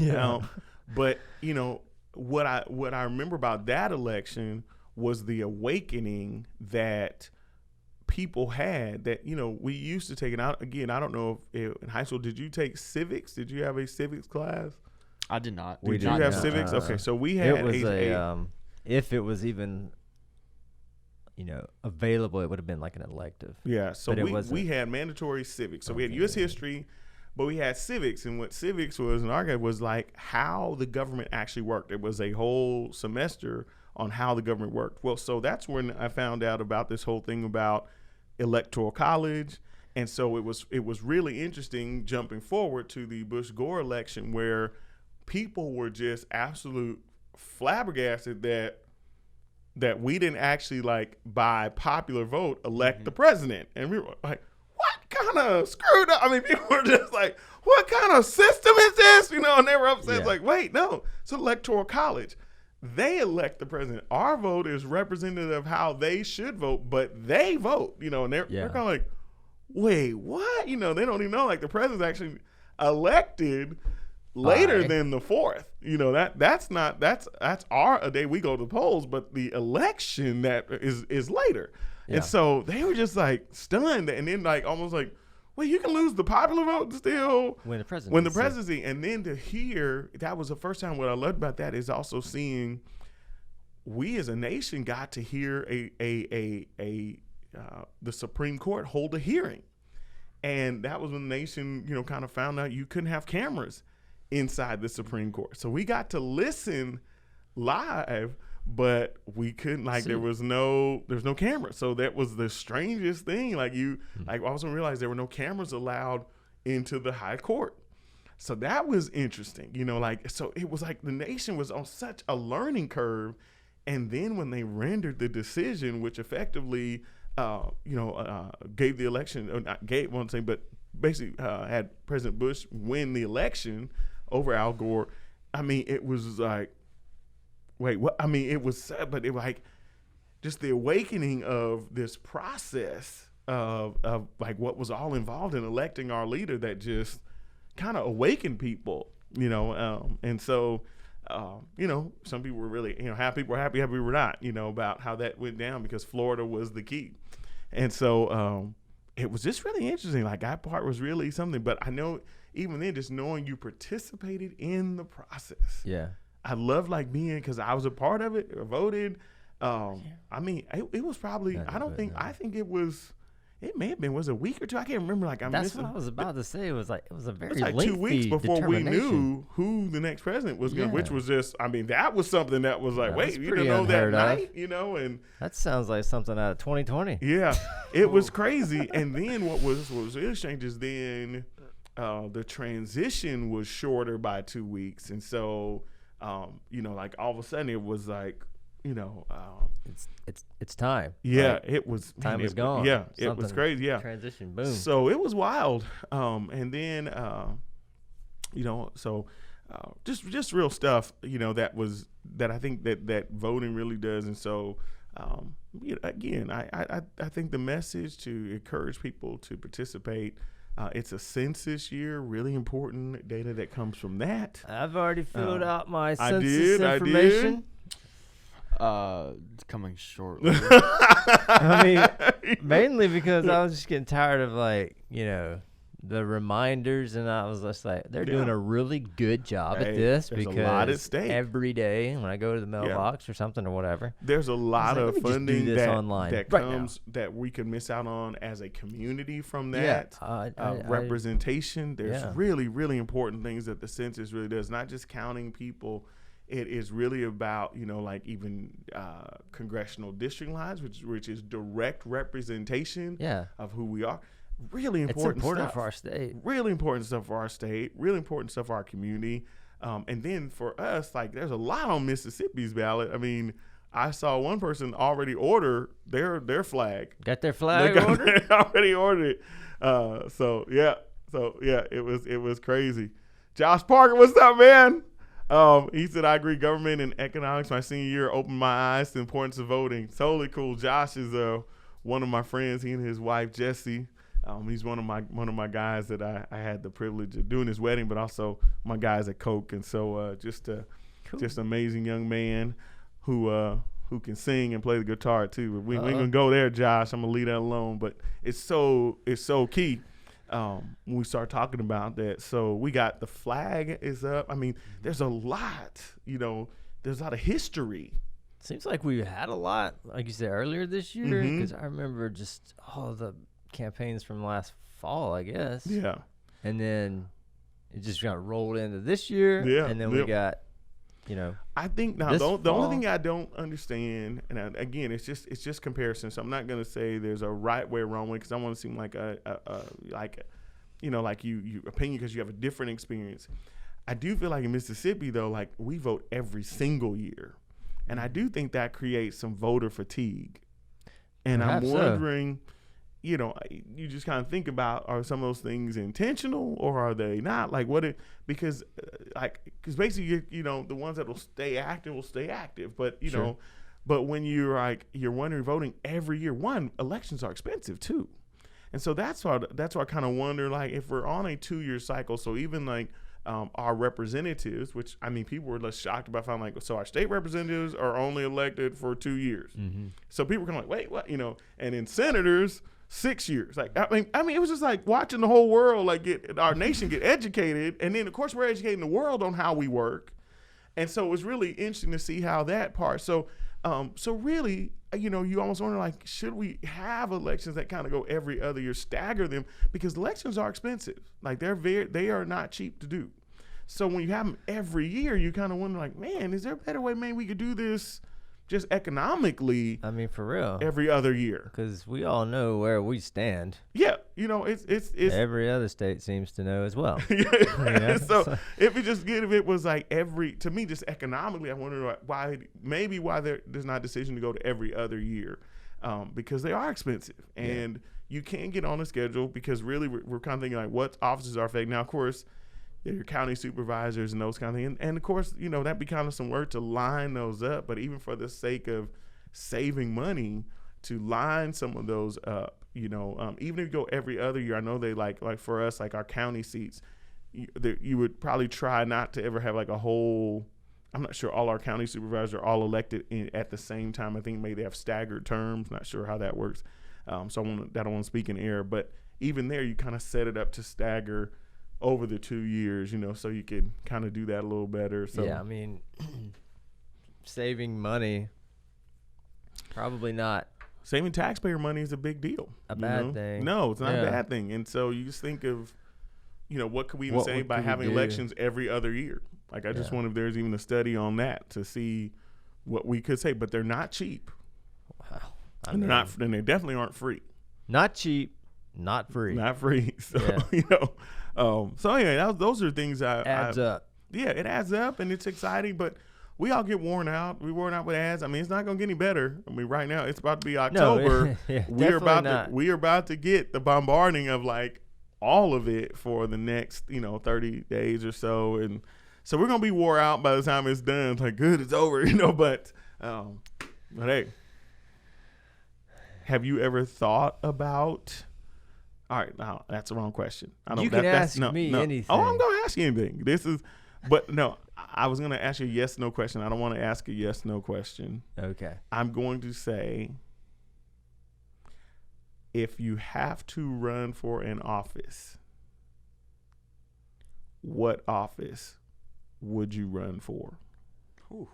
But what I remember about that election was the awakening that people had. That we used to take it out again. I don't know if in high school did you take civics? Did you have a civics class? I did not. Did you have civics? Okay, so we had it was if it was even available, it would have been like an elective. Yeah, so we had mandatory civics. So we had U.S. history, but we had civics. And what civics was in our case was like how the government actually worked. It was a whole semester on how the government worked. Well, so that's when I found out about this whole thing about electoral college. And so it was really interesting jumping forward to the Bush-Gore election, where people were just absolute flabbergasted that we didn't actually, like, by popular vote elect the president. And we were like, what kind of screwed up? I mean, people were just like, what kind of system is this? And they were upset. It's like, wait, no, it's electoral college. They elect the president. Our vote is representative of how they should vote, but they vote, and they're kind of like, wait, what? They don't even know, like, the president's actually elected later than the 4th. That's our day we go to the polls, but the election that is later. And so they were just like stunned, and then like almost like, well, you can lose the popular vote and still win the presidency. And then to hear, that was the first time, what I loved about that is also seeing we as a nation got to hear the Supreme Court hold a hearing. And that was when the nation, kind of found out you couldn't have cameras inside the Supreme Court. So we got to listen live, but we couldn't, there's no camera. So that was the strangest thing. I wasn't realize there were no cameras allowed into the high court. So that was interesting, so it was like the nation was on such a learning curve. And then when they rendered the decision, which effectively, gave the election, or not gave, won't say, but basically had President Bush win the election over Al Gore. I mean, it was like, wait, what? I mean, it was, but it was like just the awakening of this process of like what was all involved in electing our leader that just kind of awakened people, and so, some people were really, happy, were happy, happy were not, about how that went down because Florida was the key. And so it was just really interesting. Like that part was really something, but I know even then just knowing you participated in the process. Yeah. I loved being, cause I was a part of it, or voted. I mean, it was probably, I think it may have been, was a week or two. I can't remember. That's what I was about to say. It was a very like lengthy 2 weeks before we determination. knew who the next president was going, which was just, I mean, that was something that was like, wait, you pretty didn't know that unheard of. night, and that sounds like something out of 2020. yeah, it was crazy. And then what was really strange is then the transition was shorter by 2 weeks, and so all of a sudden it was like, it's time. Yeah, like, it was. Time is gone. Yeah, it was crazy. Yeah, transition. Boom. So it was wild. And then just real stuff. That I think that voting really does. And so again, I think the message to encourage people to participate. It's a census year, really important data that comes from that. I've already filled out my I census did. information. It's coming shortly. I mean, mainly because I was just getting tired of the reminders, and I was just like, they're doing a really good job at this because a lot at stake. Every day when I go to the mailbox or something or whatever, there's a lot of funding that comes now. that we could miss out on as a community from that representation. There's really, really important things that the census really does, not just counting people. It is really about, even congressional district lines, which is direct representation of who we are. Really important, it's important stuff for our state. Really important stuff for our state. Really important stuff for our community. And then for us, there's a lot on Mississippi's ballot. I mean, I saw one person already order their flag. Got their flag ordered? They already ordered it. So it was crazy. Josh Parker, what's up, man? He said, I agree. Government and economics my senior year opened my eyes to the importance of voting. Totally cool. Josh is one of my friends. He and his wife Jessie. He's one of my guys that I had the privilege of doing his wedding, but also my guys at Coke. And so just an amazing young man who can sing and play the guitar too. We ain't gonna go there, Josh. I'm gonna leave that alone. But it's so key. When we start talking about that. So we got the flag is up. I mean, there's a lot, there's a lot of history. Seems like we had a lot, like you said earlier this year, because I remember just all the campaigns from last fall, I guess. Yeah. And then it just got rolled into this year. Yeah. And then we got, I think now the only thing I don't understand, and again, it's just comparison. So I'm not gonna say there's a right way or wrong way because I want to seem like you opinion because you have a different experience. I do feel like in Mississippi though, we vote every single year, and I do think that creates some voter fatigue. And Perhaps I'm wondering. You just kind of think about, are some of those things intentional or are they not? Because basically, the ones that will stay active. But, Sure. But when you're wondering voting every year, elections are expensive too. And so that's why I kind of wonder, if we're on a 2-year cycle, so even our representatives, which I mean, people were less shocked about finding so our state representatives are only elected for 2 years. Mm-hmm. So people were kind of wait, what? And then senators, 6 years. I mean, it was just watching the whole world, our nation get educated. And then of course we're educating the world on how we work. And so it was really interesting to see how that part. So So really, you almost wonder, like, should we have elections that kind of go every other year, stagger them, because elections are expensive. Like they are not cheap to do. So when you have them every year, you kind of wonder, like, man, is there a better way? Maybe we could do this just economically. I mean, for real. Every other year, because we all know where we stand. Yeah, it's every other state seems to know as well. Yeah. So if it was like to me, just economically, I wonder why there's not a decision to go to every other year, because they are expensive, and you can't get on a schedule, because really we're kind of thinking, like, what offices are affected. Now, of course, your county supervisors and those kind of things. And of course, that'd be kind of some work to line those up. But even for the sake of saving money, to line some of those up, even if you go every other year, I know they like for us, like our county seats, you would probably try not to ever have like a whole, I'm not sure all our county supervisors are all elected at the same time. I think maybe they have staggered terms. Not sure how that works. So I don't want to speak in error. But even there, you kind of set it up to stagger over the 2 years, so you could kind of do that a little better. So yeah, I mean, saving money, probably not. Saving taxpayer money is a big deal. A bad thing. No, it's not a bad thing. And so you just think of, what could we even say by having elections every other year? Like, I just wonder if there's even a study on that to see what we could say. But they're not cheap. Wow. And they definitely aren't free. Not cheap, not free. Not free. So, so anyway, those are things adds up. Yeah, it adds up, and it's exciting, but we all get worn out. We worn out with ads. I mean, it's not going to get any better. I mean, right now it's about to be October. No, we are about to get the bombarding of like all of it for the next 30 days or so, and so we're going to be wore out by the time it's done. It's like, good, it's over, but hey, have you ever thought about? All right, now that's the wrong question. You can ask me anything. Oh, I'm going to ask you anything. But no, I was going to ask you a yes/no question. I don't want to ask a yes/no question. Okay. I'm going to say, if you have to run for an office, what office would you run for? Ooh.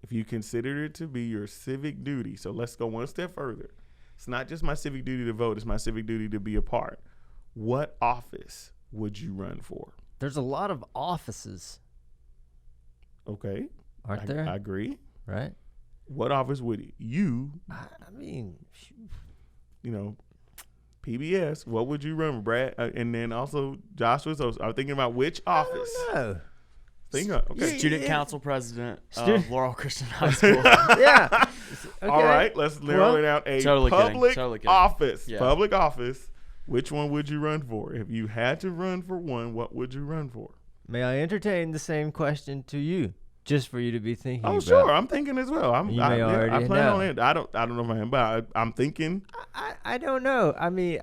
If you consider it to be your civic duty, so let's go one step further. It's not just my civic duty to vote. It's my civic duty to be a part. What office would you run for? There's a lot of offices. Okay. Aren't there? I agree. Right. What office would you? I mean, PBS. What would you run for, Brad? And then also Joshua. So I'm thinking about which office. I don't know. Okay. Student council president of Laurel Christian High School. Yeah. Okay. All right. Let's narrow it out. A public office. Yeah. Public office. Which one would you run for? If you had to run for one, what would you run for? May I entertain the same question to you, just for you to be thinking? Oh, sure. I'm thinking as well. I plan know. on it. I don't know if I am, but I'm thinking. I don't know. I mean,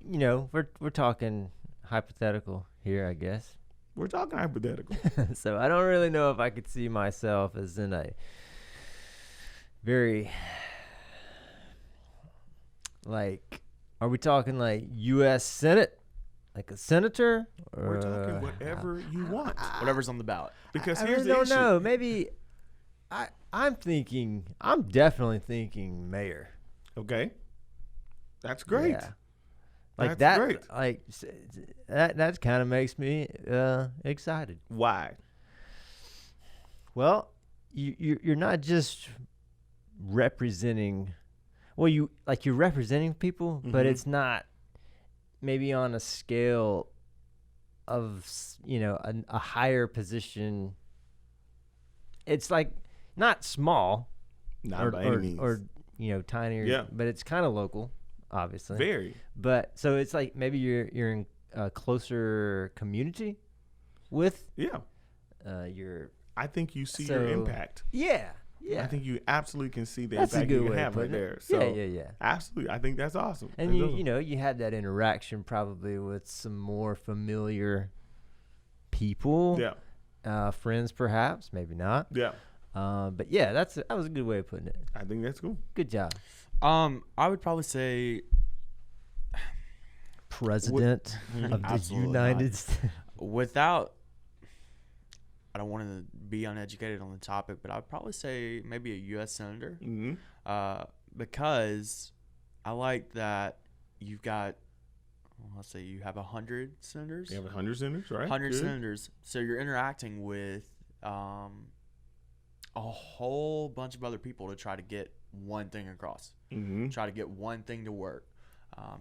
we're talking hypothetical here, I guess. We're talking hypothetical. So I don't really know if I could see myself as in a very, like, are we talking like U.S. Senate, like a senator? We're talking whatever you want. Whatever's on the ballot. Because I here's really the issue. don't know. Maybe I'm definitely thinking mayor. Okay. That's great. Yeah. Like That's that, great. like that kind of makes me excited. Why? Well, you're not just representing. Well, you're representing people, but it's not maybe on a scale of a higher position. It's like not small, Not by any means. or tinier. Yeah. But it's kind of local. Obviously, Very. But so it's like maybe you're in a closer community with your. I think you see your impact. Yeah. I think you absolutely can see the That's a impact good you way have of right putting it. there. So Yeah. absolutely, I think that's awesome. And you had that interaction probably with some more familiar people. Yeah. Friends perhaps, maybe not. Yeah. But yeah, that was a good way of putting it. I think that's cool. Good job. I would probably say President of the United States. Without I don't want to be uneducated on the topic, but I'd probably say maybe a U.S. senator, because I like that you've got, let's say you have 100 senators. You have 100 senators, right? 100 senators. So you're interacting with a whole bunch of other people to try to get one thing across, try to get one thing to work.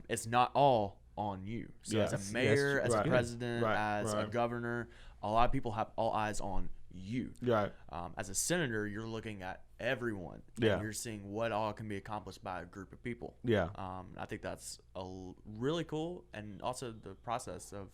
It's not all on you. So as a mayor, as a president, as a governor, a lot of people have all eyes on you. Right. As a senator, you're looking at everyone. Yeah. And you're seeing what all can be accomplished by a group of people. Yeah. I think that's really cool. And also the process of,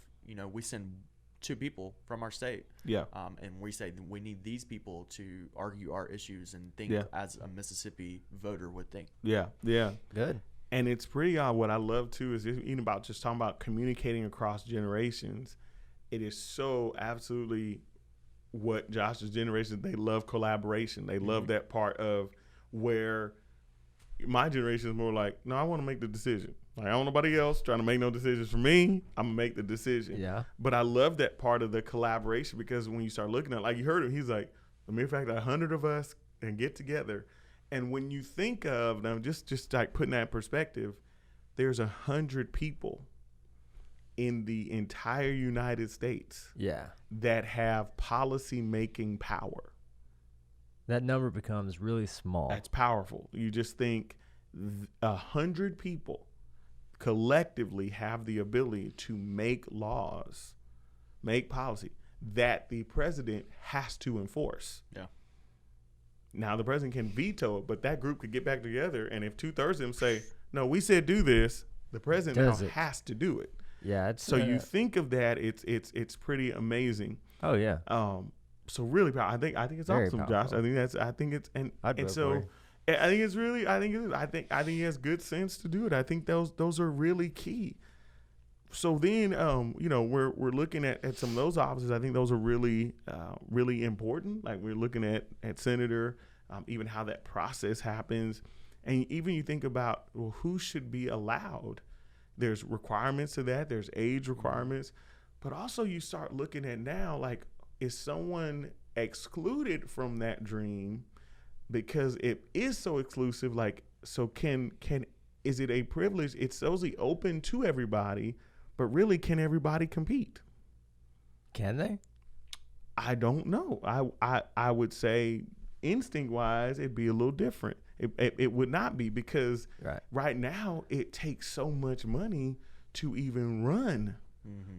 we send 2 people from our state. Yeah. And we say we need these people to argue our issues and think as a Mississippi voter would think. Yeah. Yeah. Good. And it's pretty odd. What I love too is even about just talking about communicating across generations. It is so absolutely what Josh's generation, they love collaboration. They love that part of where my generation is more like, no, I want to make the decision. Like, I don't want nobody else trying to make no decisions for me. I'm going to make the decision. Yeah. But I love that part of the collaboration, because when you start looking at, like you heard him, he's like, the mere fact that 100 of us can get together. And when you think of, now just like putting that in perspective, there's 100 people in the entire United States that have policy making power. That number becomes really small. That's powerful. You just think 100 people collectively have the ability to make laws, make policy that the president has to enforce. Yeah. Now the president can veto it, but that group could get back together, and if 2/3 of them say, no, we said do this, the president now has to do it. Yeah. So you think of that, it's pretty amazing. Oh yeah. So really proud. I think it's very awesome, powerful. Josh. I think it's really, I think he has good sense to do it. I think those are really key. So then, we're looking at some of those offices. I think those are really, really important. Like we're looking at senator, even how that process happens. And even you think about, well, who should be allowed? There's requirements to that. There's age requirements. But also you start looking at now, like, is someone excluded from that dream because it is so exclusive? Like, so is it a privilege? It's totally open to everybody, but really, can everybody compete? Can they? I don't know. I would say instinct wise, it'd be a little different. It would not be, because right now it takes so much money to even run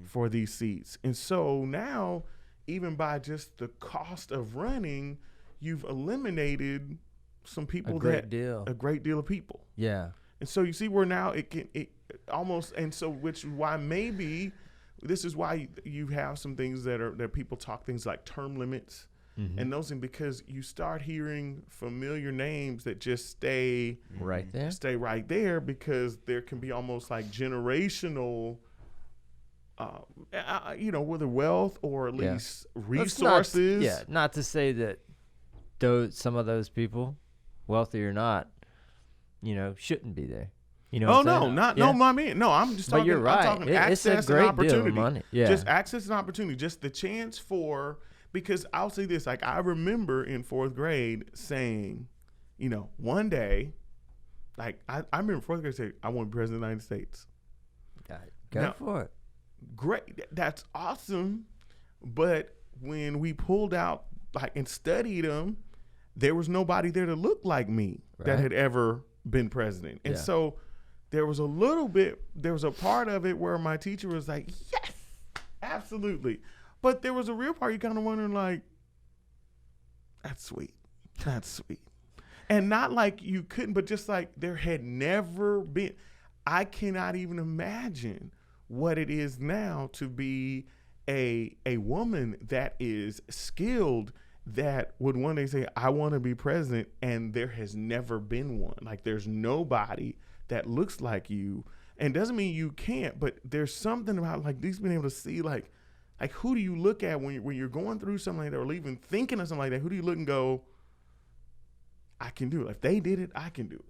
for these seats. And so now, even by just the cost of running, you've eliminated some people, a great deal of people. Yeah. And so you see where now it almost, and so which is why maybe this is why you have some things that people talk things like term limits and those things, because you start hearing familiar names that just stay right there, because there can be almost like generational whether wealth or at least resources. Not to say that some of those people, wealthy or not, shouldn't be there. I'm just talking. You're right. I'm talking access and opportunity. Yeah. Just access and opportunity. Just the chance for, because I'll say this, like I remember in 4th grade saying, one day, like I remember 4th grade saying, I want to be president of the United States. Go for it. Great. That's awesome. But when we pulled out and studied them, there was nobody there to look like me that had ever been president. And so there was a part of it where my teacher was like, yes, absolutely. But there was a real part you kind of wondering, like, that's sweet. And not like you couldn't, but just like there had never been. I cannot even imagine what it is now to be a woman that is skilled, that would one day say, I want to be president, and there has never been one. Like, there's nobody that looks like you. And doesn't mean you can't, but there's something about like these being able to see like who do you look at when you're going through something like that, or even thinking of something like that? Who do you look and go, I can do it. If they did it, I can do it.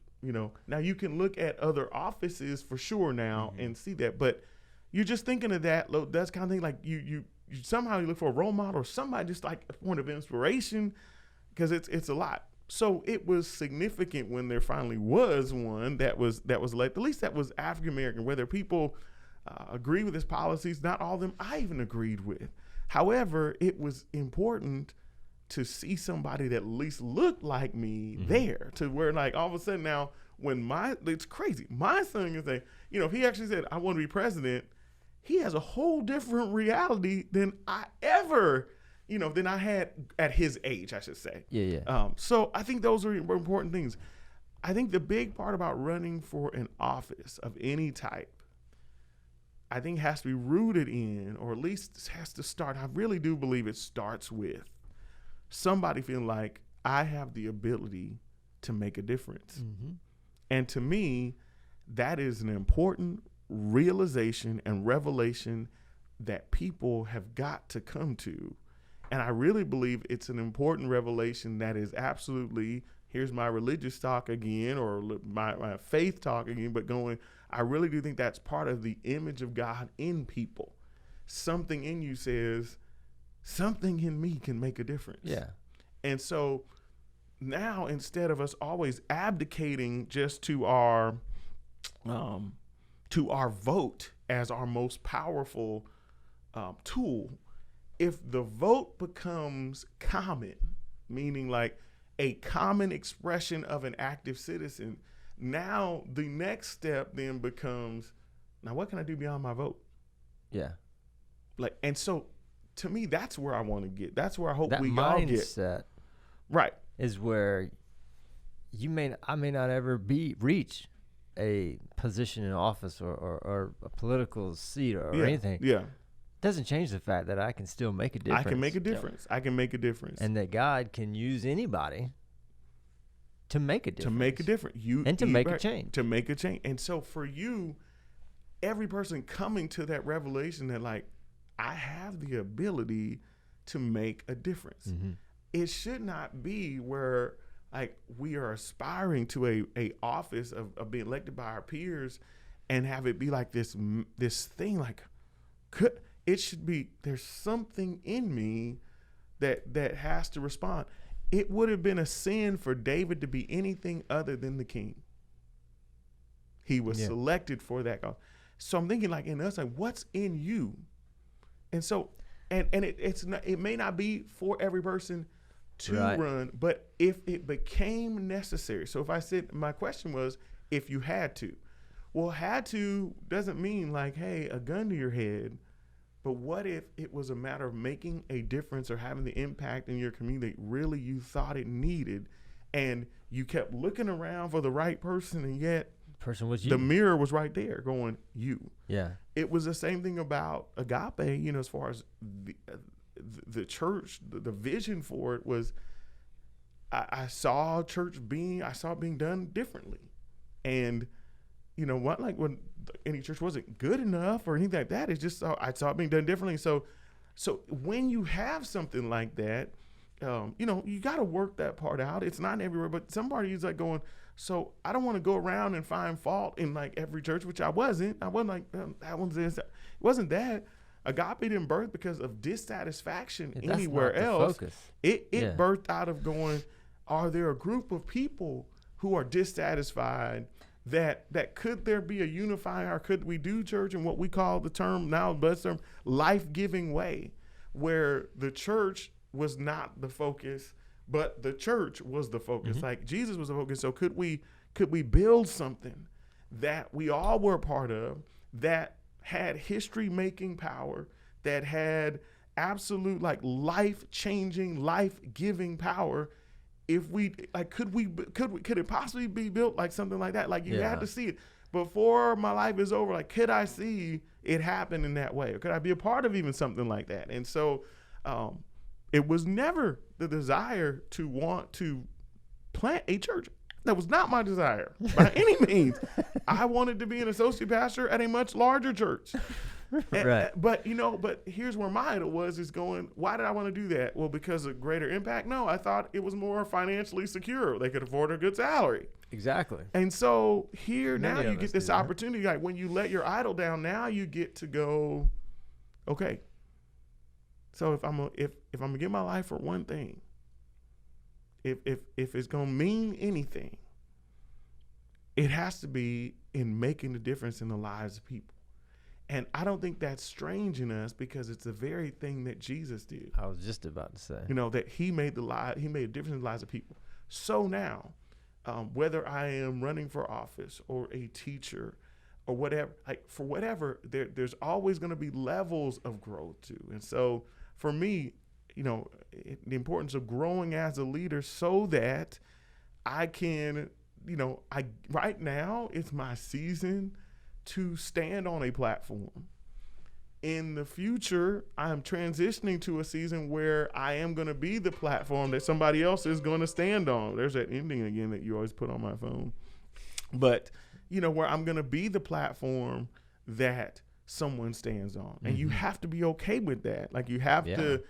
Now you can look at other offices for sure now and see that, but you're just thinking of that. That's kind of thing like somehow you look for a role model or somebody just like a point of inspiration, because it's a lot. So it was significant when there finally was one that was elected, at least that was African American, whether people agree with his policies. Not all of them I even agreed with. However, it was important to see somebody that at least looked like me there, to where like all of a sudden now when it's crazy. My son can say, if he actually said, I want to be president, he has a whole different reality than I ever, than I had at his age, I should say. Yeah. So I think those are important things. I think the big part about running for an office of any type, I think has to be rooted in, or at least has to start, I really do believe it starts with somebody feeling like I have the ability to make a difference. And to me, that is an important realization and revelation that people have got to come to. And I really believe it's an important revelation that is absolutely, here's my religious talk again, or my faith talk again, but I really do think that's part of the image of God in people. Something in you says, something in me can make a difference. Yeah. And so now, instead of us always abdicating just to our vote as our most powerful tool, if the vote becomes common, meaning like a common expression of an active citizen, now the next step then becomes, now what can I do beyond my vote? Yeah. And so to me, that's where I want to get. That's where I hope that we all get. Mindset, right, is where I may not ever reach a position in office or a political seat or anything. Yeah. Doesn't change the fact that I can still make a difference. I can make a difference. I can make a difference. And that God can use anybody to make a difference. To make a difference. To make a change. To make a change. And so for you, every person coming to that revelation that like, I have the ability to make a difference. It should not be where like we are aspiring to a office of being elected by our peers and have it be like this thing like, it should be, there's something in me that has to respond. It would have been a sin for David to be anything other than the king. He was selected for that cause. So I'm thinking like in us, like what's in you? And so, and it may not be for every person to run, but if it became necessary. So if I said, my question was, if you had to, well, had to doesn't mean like, hey, a gun to your head. But what if it was a matter of making a difference or having the impact in your community that really you thought it needed, and you kept looking around for the right person, and yet person was you. The mirror was right there going, you. Yeah. It was the same thing about Agape, as far as the church, the vision for it was, I saw it being done differently. And, what, like when any church wasn't good enough or anything like that, it's just, I saw it being done differently. So when you have something like that, you got to work that part out. It's not everywhere, but some parties like going, so I don't want to go around and find fault in like every church, which I wasn't like, that one's this. It wasn't that. Agape didn't birth because of dissatisfaction anywhere else. It birthed out of going, are there a group of people who are dissatisfied that could there be a unifying, or could we do church in what we call the term now, best term, life-giving way, where the church was not the focus, but the church was the focus. Mm-hmm. Like Jesus was the focus. So could we build something that we all were a part of, that had history-making power, that had absolute like life-changing, life-giving power? If we like, could it possibly be built like something like that? Like you had to see it before my life is over. Like, could I see it happen in that way, or could I be a part of even something like that? And so, it was never the desire to want to plant a church. That was not my desire by any means. I wanted to be an associate pastor at a much larger church. Right. But here's where my idol is going, why did I want to do that? Well, because of greater impact? No, I thought it was more financially secure. They could afford a good salary. Exactly. And so now you get this opportunity. Like when you let your idol down, now you get to go, okay, So if I'm gonna give my life for one thing, if it's gonna mean anything, it has to be in making the difference in the lives of people. And I don't think that's strange in us, because it's the very thing that Jesus did. I was just about to say, that he made a difference in the lives of people. So now, whether I am running for office or a teacher or whatever, for whatever, there's always going to be levels of growth too. And so for me, the importance of growing as a leader so that I can, right now it's my season to stand on a platform. In the future, I'm transitioning to a season where I am going to be the platform that somebody else is going to stand on. There's that ending again that you always put on my phone. But, where I'm going to be the platform that someone stands on. And you have to be okay with that. Like you have to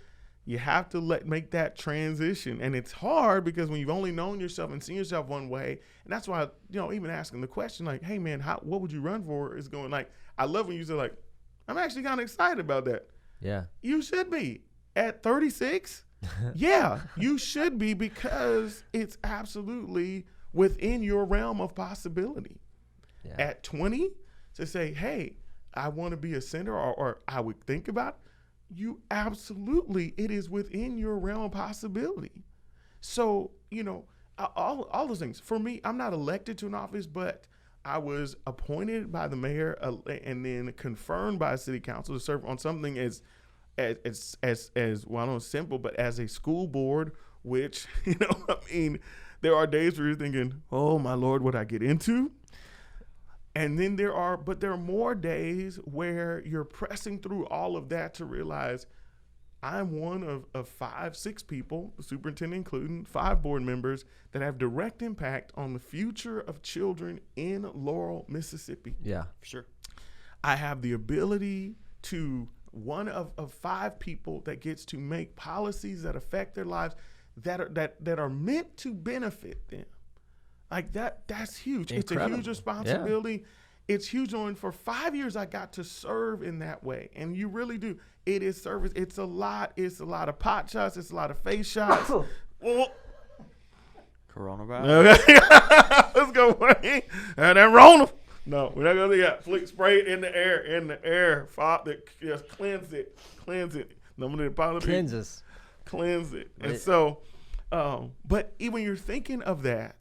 make that transition. And it's hard because when you've only known yourself and seen yourself one way, and that's why, even asking the question like, hey man, what would you run for, is going like, I love when you say like, I'm actually kind of excited about that. Yeah. You should be. At 36, yeah, you should be, because it's absolutely within your realm of possibility. Yeah. At 20, to say, hey, I want to be a senator, or I would think about it, it is within your realm of possibility. So, all those things. For me, I'm not elected to an office, but I was appointed by the mayor and then confirmed by city council to serve on something as well, not simple, but as a school board, which, there are days where you're thinking, oh my Lord, what I get into? And then there are more days where you're pressing through all of that to realize I'm one of 6 people, the superintendent including, 5 board members that have direct impact on the future of children in Laurel, Mississippi. Yeah, for sure. I have the ability to, one of 5 people that gets to make policies that affect their lives that are meant to benefit them. Like that's huge. Incredible. It's a huge responsibility. Yeah. It's huge. And for 5 years, I got to serve in that way. And you really do. It is service. It's a lot. It's a lot of pot shots. It's a lot of face shots. Coronavirus. Okay. Let's go. And then Rona. No, we're not going to do that. Flick, spray it in the air. Just cleanse it. Cleanse it. And so, but even when you're thinking of that,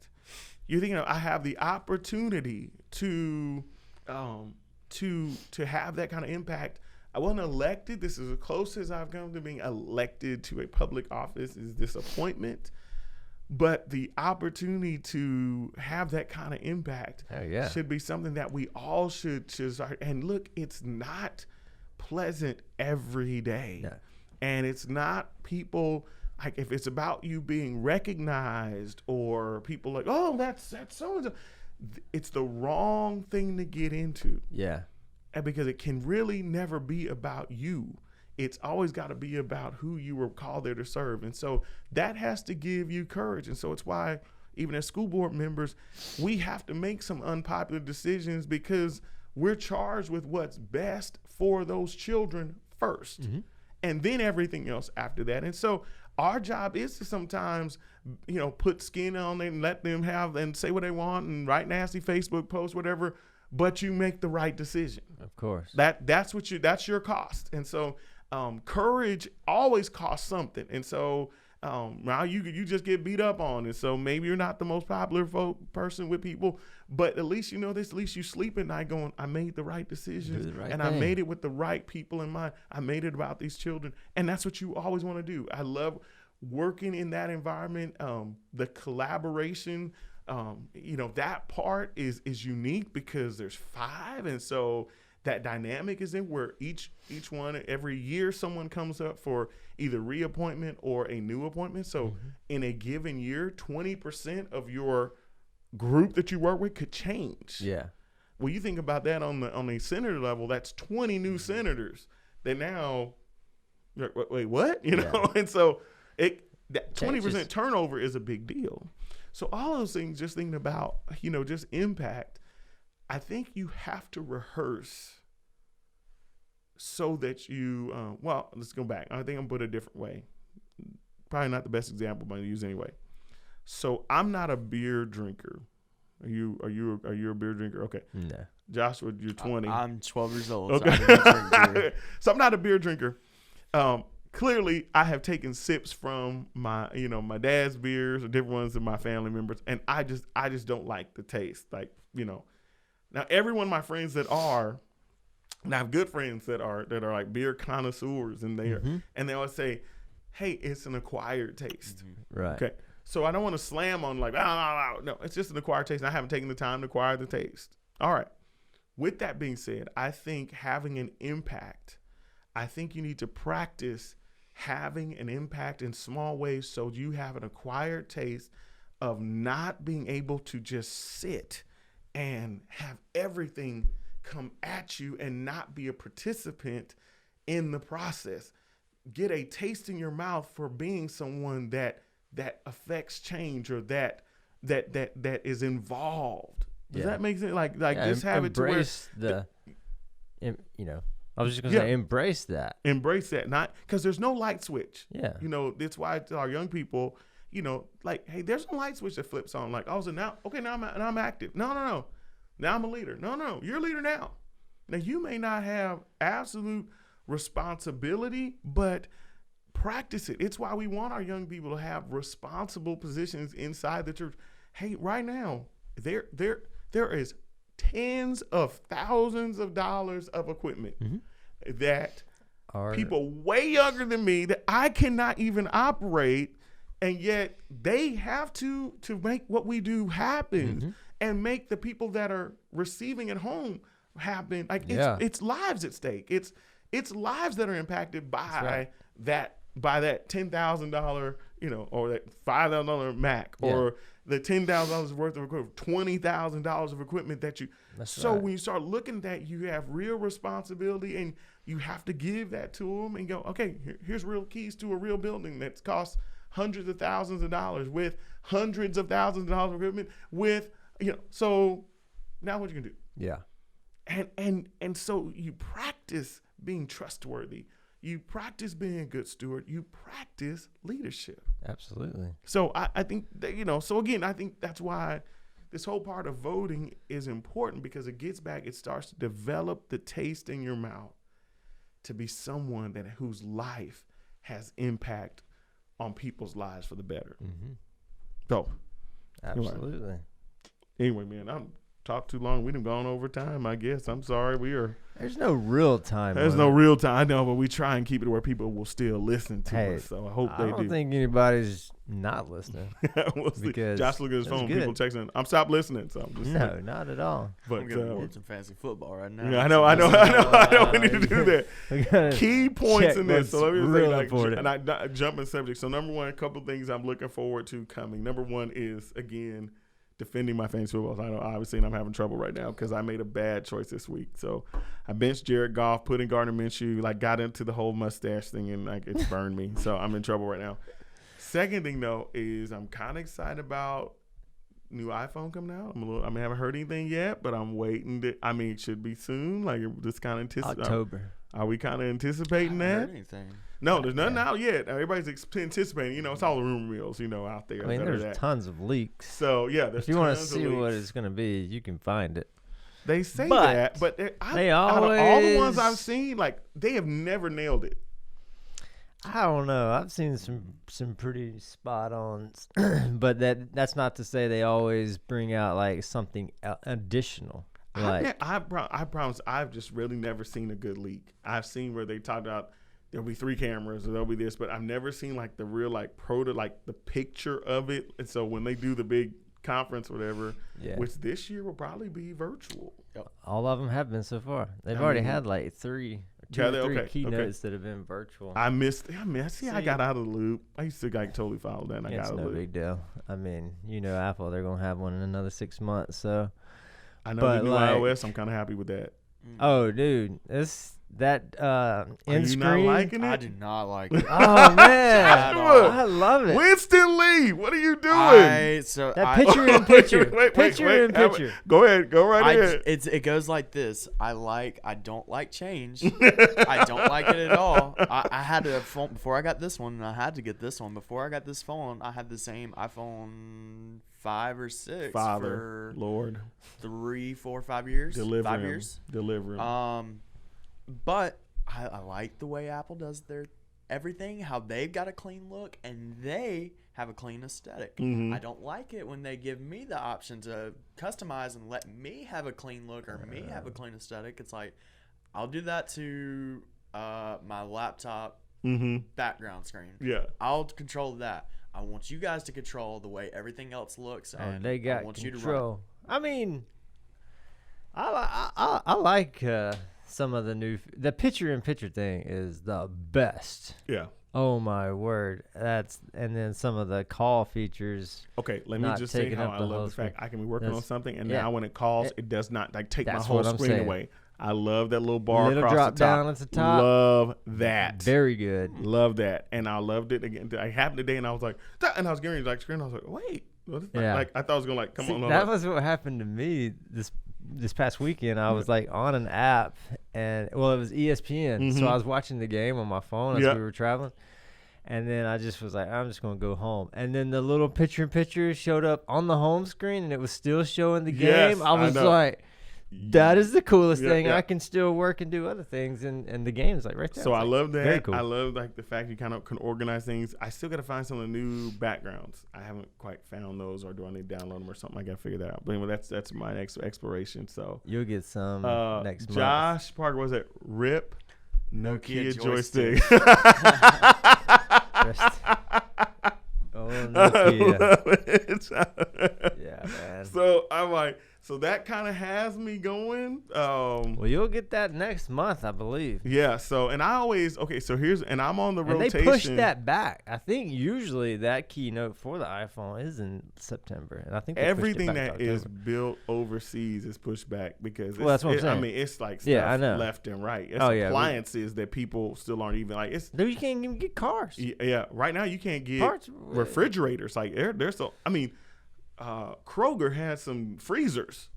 you're thinking I have the opportunity to have that kind of impact. I wasn't elected. This is as close as I've come to being elected to a public office, is this appointment. But the opportunity to have that kind of impact should be something that we all should start. And look, it's not pleasant every day. No. And it's not people, like if it's about you being recognized or people like, oh, that's so-and-so. It's the wrong thing to get into. Yeah. And because it can really never be about you. It's always got to be about who you were called there to serve. And so that has to give you courage. And so it's why even as school board members, we have to make some unpopular decisions because we're charged with what's best for those children first. Mm-hmm. And then everything else after that. And so our job is to sometimes, put skin on it and let them have and say what they want and write nasty Facebook posts, whatever, but you make the right decision. Of course. That's your cost. And so courage always costs something. And so now you just get beat up on. And so maybe you're not the most popular person with people, but at least you know this, at least you sleep at night going, I made the right decisions and I made it with the right people in mind. I made it about these children. And that's what you always want to do. I love working in that environment. The collaboration, that part is unique because there's 5. And so that dynamic is in where each one, every year someone comes up for either reappointment or a new appointment. So in a given year, 20% of your group that you work with could change. Yeah. Well, you think about that on the senator level, that's 20 new senators that now, wait, what? And so that 20% turnover is a big deal. So all those things, just thinking about, just impact, I think you have to rehearse so that you, well, let's go back. I think I'm going to put it a different way. Probably not the best example, but I'm going to use anyway. So I'm not a beer drinker. Are you a beer drinker? Okay. No. Joshua, you're 20. I'm 12 years old. Okay. So, I don't drink beer. So I'm not a beer drinker. Clearly, I have taken sips from my dad's beers or different ones of my family members, and I just don't like the taste. Like, now every one of my friends that are, and I have good friends that are like beer connoisseurs, and they always say, "Hey, it's an acquired taste." Mm-hmm. Right. Okay. So I don't want to slam on like, no, it's just an acquired taste. And I haven't taken the time to acquire the taste. All right. With that being said, I think having an impact, I think you need to practice having an impact in small ways so you have an acquired taste of not being able to just sit and have everything come at you and not be a participant in the process. Get a taste in your mouth for being someone that affects change or that is involved. Does that make sense? Like just have it to where I was just gonna say embrace that. Embrace that, not because there's no light switch. Yeah. That's why I tell our young people, like, hey, there's no light switch that flips on. Like, oh, so now I'm active. No. Now I'm a leader. No, you're a leader now. Now you may not have absolute responsibility, but practice it. It's why we want our young people to have responsible positions inside the church. Hey, right now, there is tens of thousands of dollars of equipment that people way younger than me that I cannot even operate, and yet they have to make what we do happen and make the people that are receiving at home happen. Like it's lives at stake. It's lives that are impacted by that $10,000, or that $5,000 Mac, or the $10,000 worth of equipment, $20,000 of equipment that you. When you start looking at that, you have real responsibility, and you have to give that to them and go, okay, here's real keys to a real building that's cost hundreds of thousands of dollars with hundreds of thousands of dollars of equipment with, so now what you can do? Yeah. And so you practice being trustworthy. You practice being a good steward. You practice leadership. Absolutely. So I think that, so again, I think that's why this whole part of voting is important, because it starts to develop the taste in your mouth to be someone whose life has impact on people's lives for the better. So. Absolutely. Anyway, man, I'm talked too long. We done gone over time, I guess. I'm sorry. There's no real time. There's no real time. I know, but we try and keep it where people will still listen to us. So I hope they do. I don't think anybody's not listening. We'll see. Because Josh look at his phone. People texting. I'm stopped listening. So I'm just not at all. But I'm getting bored some fantasy football right now. Yeah, I know. We need to do that. Key points in this. So let me just say, and I jump in subject. So number one, a couple of things I'm looking forward to coming. Number one is, again, defending my fantasy football. I know, obviously, and I'm having trouble right now because I made a bad choice this week. So I benched Jared Goff, put in Gardner Minshew, got into the whole mustache thing, and it's burned me. So I'm in trouble right now. Second thing, though, is I'm kind of excited about new iPhone coming out. I haven't heard anything yet, but I'm waiting. It should be soon. Just kind of anticipate. October. Are we kind of anticipating I haven't that? heard anything. No, there's nothing out yet. Everybody's anticipating. It's all the rumor mills, out there. There's tons of leaks. So, yeah, there's if you want to see what it's going to be, you can find it. They say that, but out of all the ones I've seen, they have never nailed it. I don't know. I've seen some pretty spot ons, but that's not to say they always bring out something additional. I promise, I've just really never seen a good leak. I've seen where they talked about there'll be 3 cameras or there'll be this, but I've never seen the real the picture of it. And so when they do the big conference or whatever, which this year will probably be virtual. Yep. All of them have been so far. They've already had 3 keynotes that have been virtual. I got out of the loop. I used to totally follow that, and I got out of the loop. It's no big deal. Apple, they're going to have one in another 6 months. So I know the new iOS, I'm kind of happy with that. Oh, dude, end screen. Are you not liking it? I do not like it. Oh man, I love it. Winston Lee, what are you doing? That picture in picture. Picture in picture. Go ahead. Go right ahead. It goes like this. I don't like change. I don't like it at all. I had a phone before I got this one, and I had to get this one. Before I got this phone, I had the same iPhone 5 or 6 for Lord 3, 4, 5 years. 5 years. Delivering. But I like the way Apple does their everything, how they've got a clean look and they have a clean aesthetic. Mm-hmm. I don't like it when they give me the option to customize and let me have a clean look or me have a clean aesthetic. It's like, I'll do that to my laptop background screen. Yeah. I'll control that. I want you guys to control the way everything else looks. And they got I want control. You to run. I mean, I like some of the picture-in-picture thing is the best. Yeah. Oh my word! And then some of the call features. Okay, let me just say how I love the fact I can be working on something, and now when it calls, it does not take my whole screen away. I love that little bar across drop the top. Down at the top. Love that. Very good. Love that, and I loved it again. I happened today, and I was like, and I was getting ready to screen. I was like, wait, like I thought I was gonna come on. That was what happened to me this past weekend. I was like on an app, and it was ESPN, so I was watching the game on my phone as we were traveling. And then I just was like, I'm just going to go home. And then the little picture-in-picture showed up on the home screen, and it was still showing the game. I was like, that is the coolest thing. Yeah. I can still work and do other things, and the game is like right there. So I love that. Very cool. I love like the fact you kind of can organize things. I still got to find some of the new backgrounds. I haven't quite found those, or do I need to download them or something? I got to figure that out. But anyway, that's my next exploration. So you'll get some next month. Josh Parker, was it RIP Nokia joystick? Oh, Nokia. Yeah, man. So I'm like, so that kind of has me going. Well, you'll get that next month, I believe. Yeah. So, and I always, so and I'm on the rotation. They pushed that back. I think usually that keynote for the iPhone is in September, and I think everything that is built overseas is pushed back because that's what I'm saying. I mean, it's like stuff left and right. It's appliances that people still aren't even like. Dude, you can't even get cars. Yeah. Right now, you can't get refrigerators. Like they're so. I mean. Kroger had some freezers,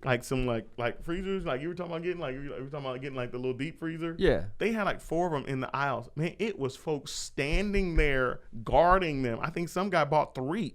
like some like freezers, like you were talking about getting, like you were talking about getting like the little deep freezer. Yeah, they had like 4 of them in the aisles. Man, it was folks standing there guarding them. I think some guy bought 3.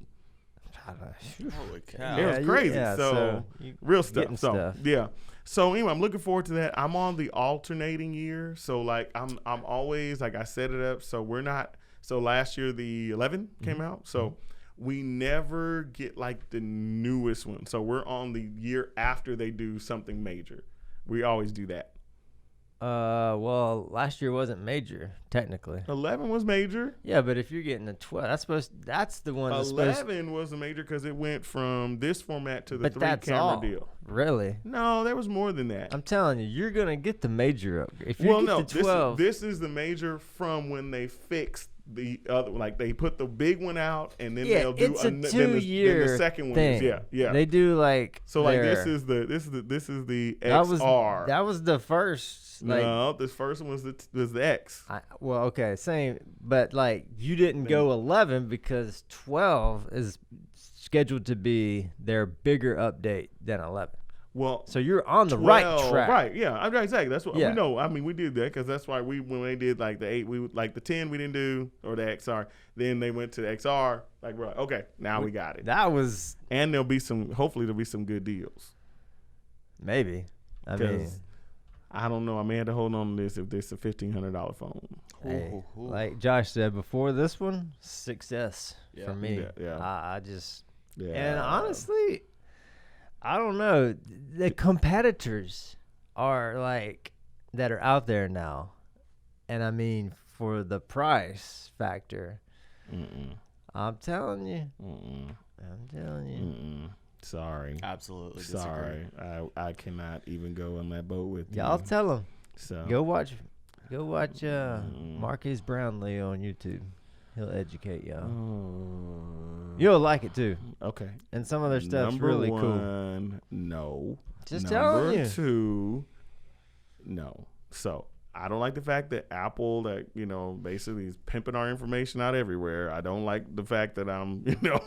Holy cow! It was crazy. So real stuff. Yeah. So anyway, I'm looking forward to that. I'm on the alternating year, so like I'm always like I set it up. So we're not. So last year the 11 came out. So. We never get like the newest one. So we're on the year after they do something major. We always do that. Well, last year wasn't major, technically. 11 was major. Yeah, but if you're getting a 12, that's the one that's 11 was a major because it went from this format to the 3-camera deal. Really? No, there was more than that. I'm telling you, you're going to get the major up. If you get the 12. This is the major from when they fixed the other, like they put the big one out and then they'll do it's a 2-year then the second thing. One is they do like so like this is the XR. That was the first. Like, no, this first one was the X. Same, but like you didn't go 11 because 12 is scheduled to be their bigger update than 11. Well, so you're on the right track, right? Yeah, exactly. That's what we know. I mean, we did that because that's why when they did like the 8, we like the 10 we didn't do or the XR. Then they went to the XR. Like we're like, okay, now we got it. And hopefully there'll be some good deals. Maybe. I mean, I don't know. I may have to hold on to this if this is a $1,500 phone. Hey, like Josh said before, this one success for me. Yeah. I just and honestly. I don't know. The competitors are like that are out there now, and I mean for the price factor. I'm telling you. I'm telling you. Sorry. Absolutely. Sorry. I cannot even go on that boat with you. Y'all tell them. So go watch Marquise Brownlee on YouTube. He'll educate y'all. You'll like it too. Okay. And some of their stuff's really cool. No. Just telling you. Number 2, no. So I don't like the fact that Apple, that, you know, basically is pimping our information out everywhere. I don't like the fact that I'm, you know,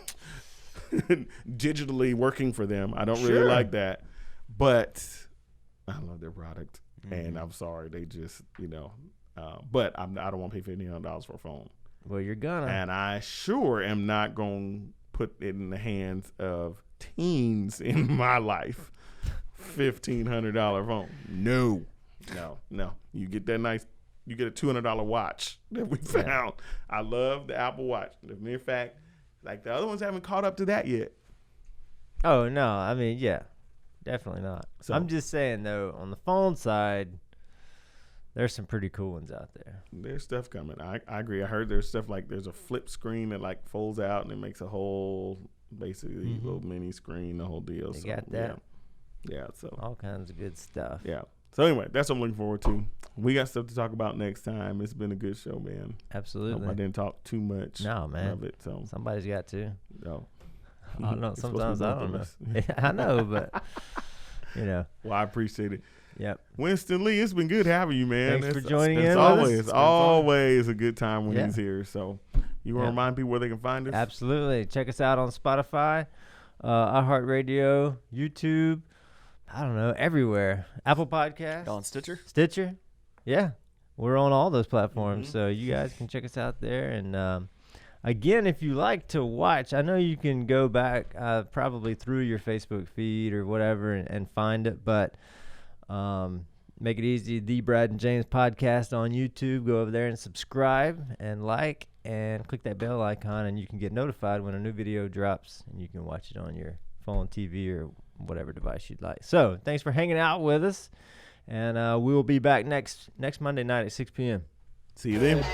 digitally working for them. I don't really like that. But I love their product. And I'm sorry, they just, you know, but I don't want to pay $1,500 for a phone. Well, you're gonna. And I sure am not going to put it in the hands of teens in my life. $1,500 phone. No. You get that you get a $200 watch that we found. Yeah. I love the Apple Watch. The mere fact, like, the other ones haven't caught up to that yet. Oh, no. I mean, yeah, definitely not. So, I'm just saying, though, on the phone side, there's some pretty cool ones out there. There's stuff coming. I agree. I heard there's stuff like there's a flip screen that, like, folds out and it makes a whole, basically, little mini screen, the whole deal. You got that? Yeah, so. All kinds of good stuff. Yeah. So anyway, that's what I'm looking forward to. We got stuff to talk about next time. It's been a good show, man. Absolutely. Hope I didn't talk too much. No, man. Of it, so. Somebody's got to. No. I don't know. Sometimes I don't know. I know, but, you know. Well, I appreciate it. Yep. Winston Lee, it's been good having you, man. Thanks for joining in. It's always a good time when he's here. So you want to remind people where they can find us? Absolutely. Check us out on Spotify, iHeartRadio, YouTube. I don't know, everywhere. Apple Podcasts. On Stitcher? Stitcher. Yeah. We're on all those platforms, so you guys can check us out there. And, again, if you like to watch, I know you can go back probably through your Facebook feed or whatever and find it, but make it easy. The Brad and James podcast on YouTube. Go over there and subscribe and like and click that bell icon, and you can get notified when a new video drops, and you can watch it on your phone, TV, or whatever device you'd like. So thanks for hanging out with us, and we will be back next Monday night at 6 p.m. See you then.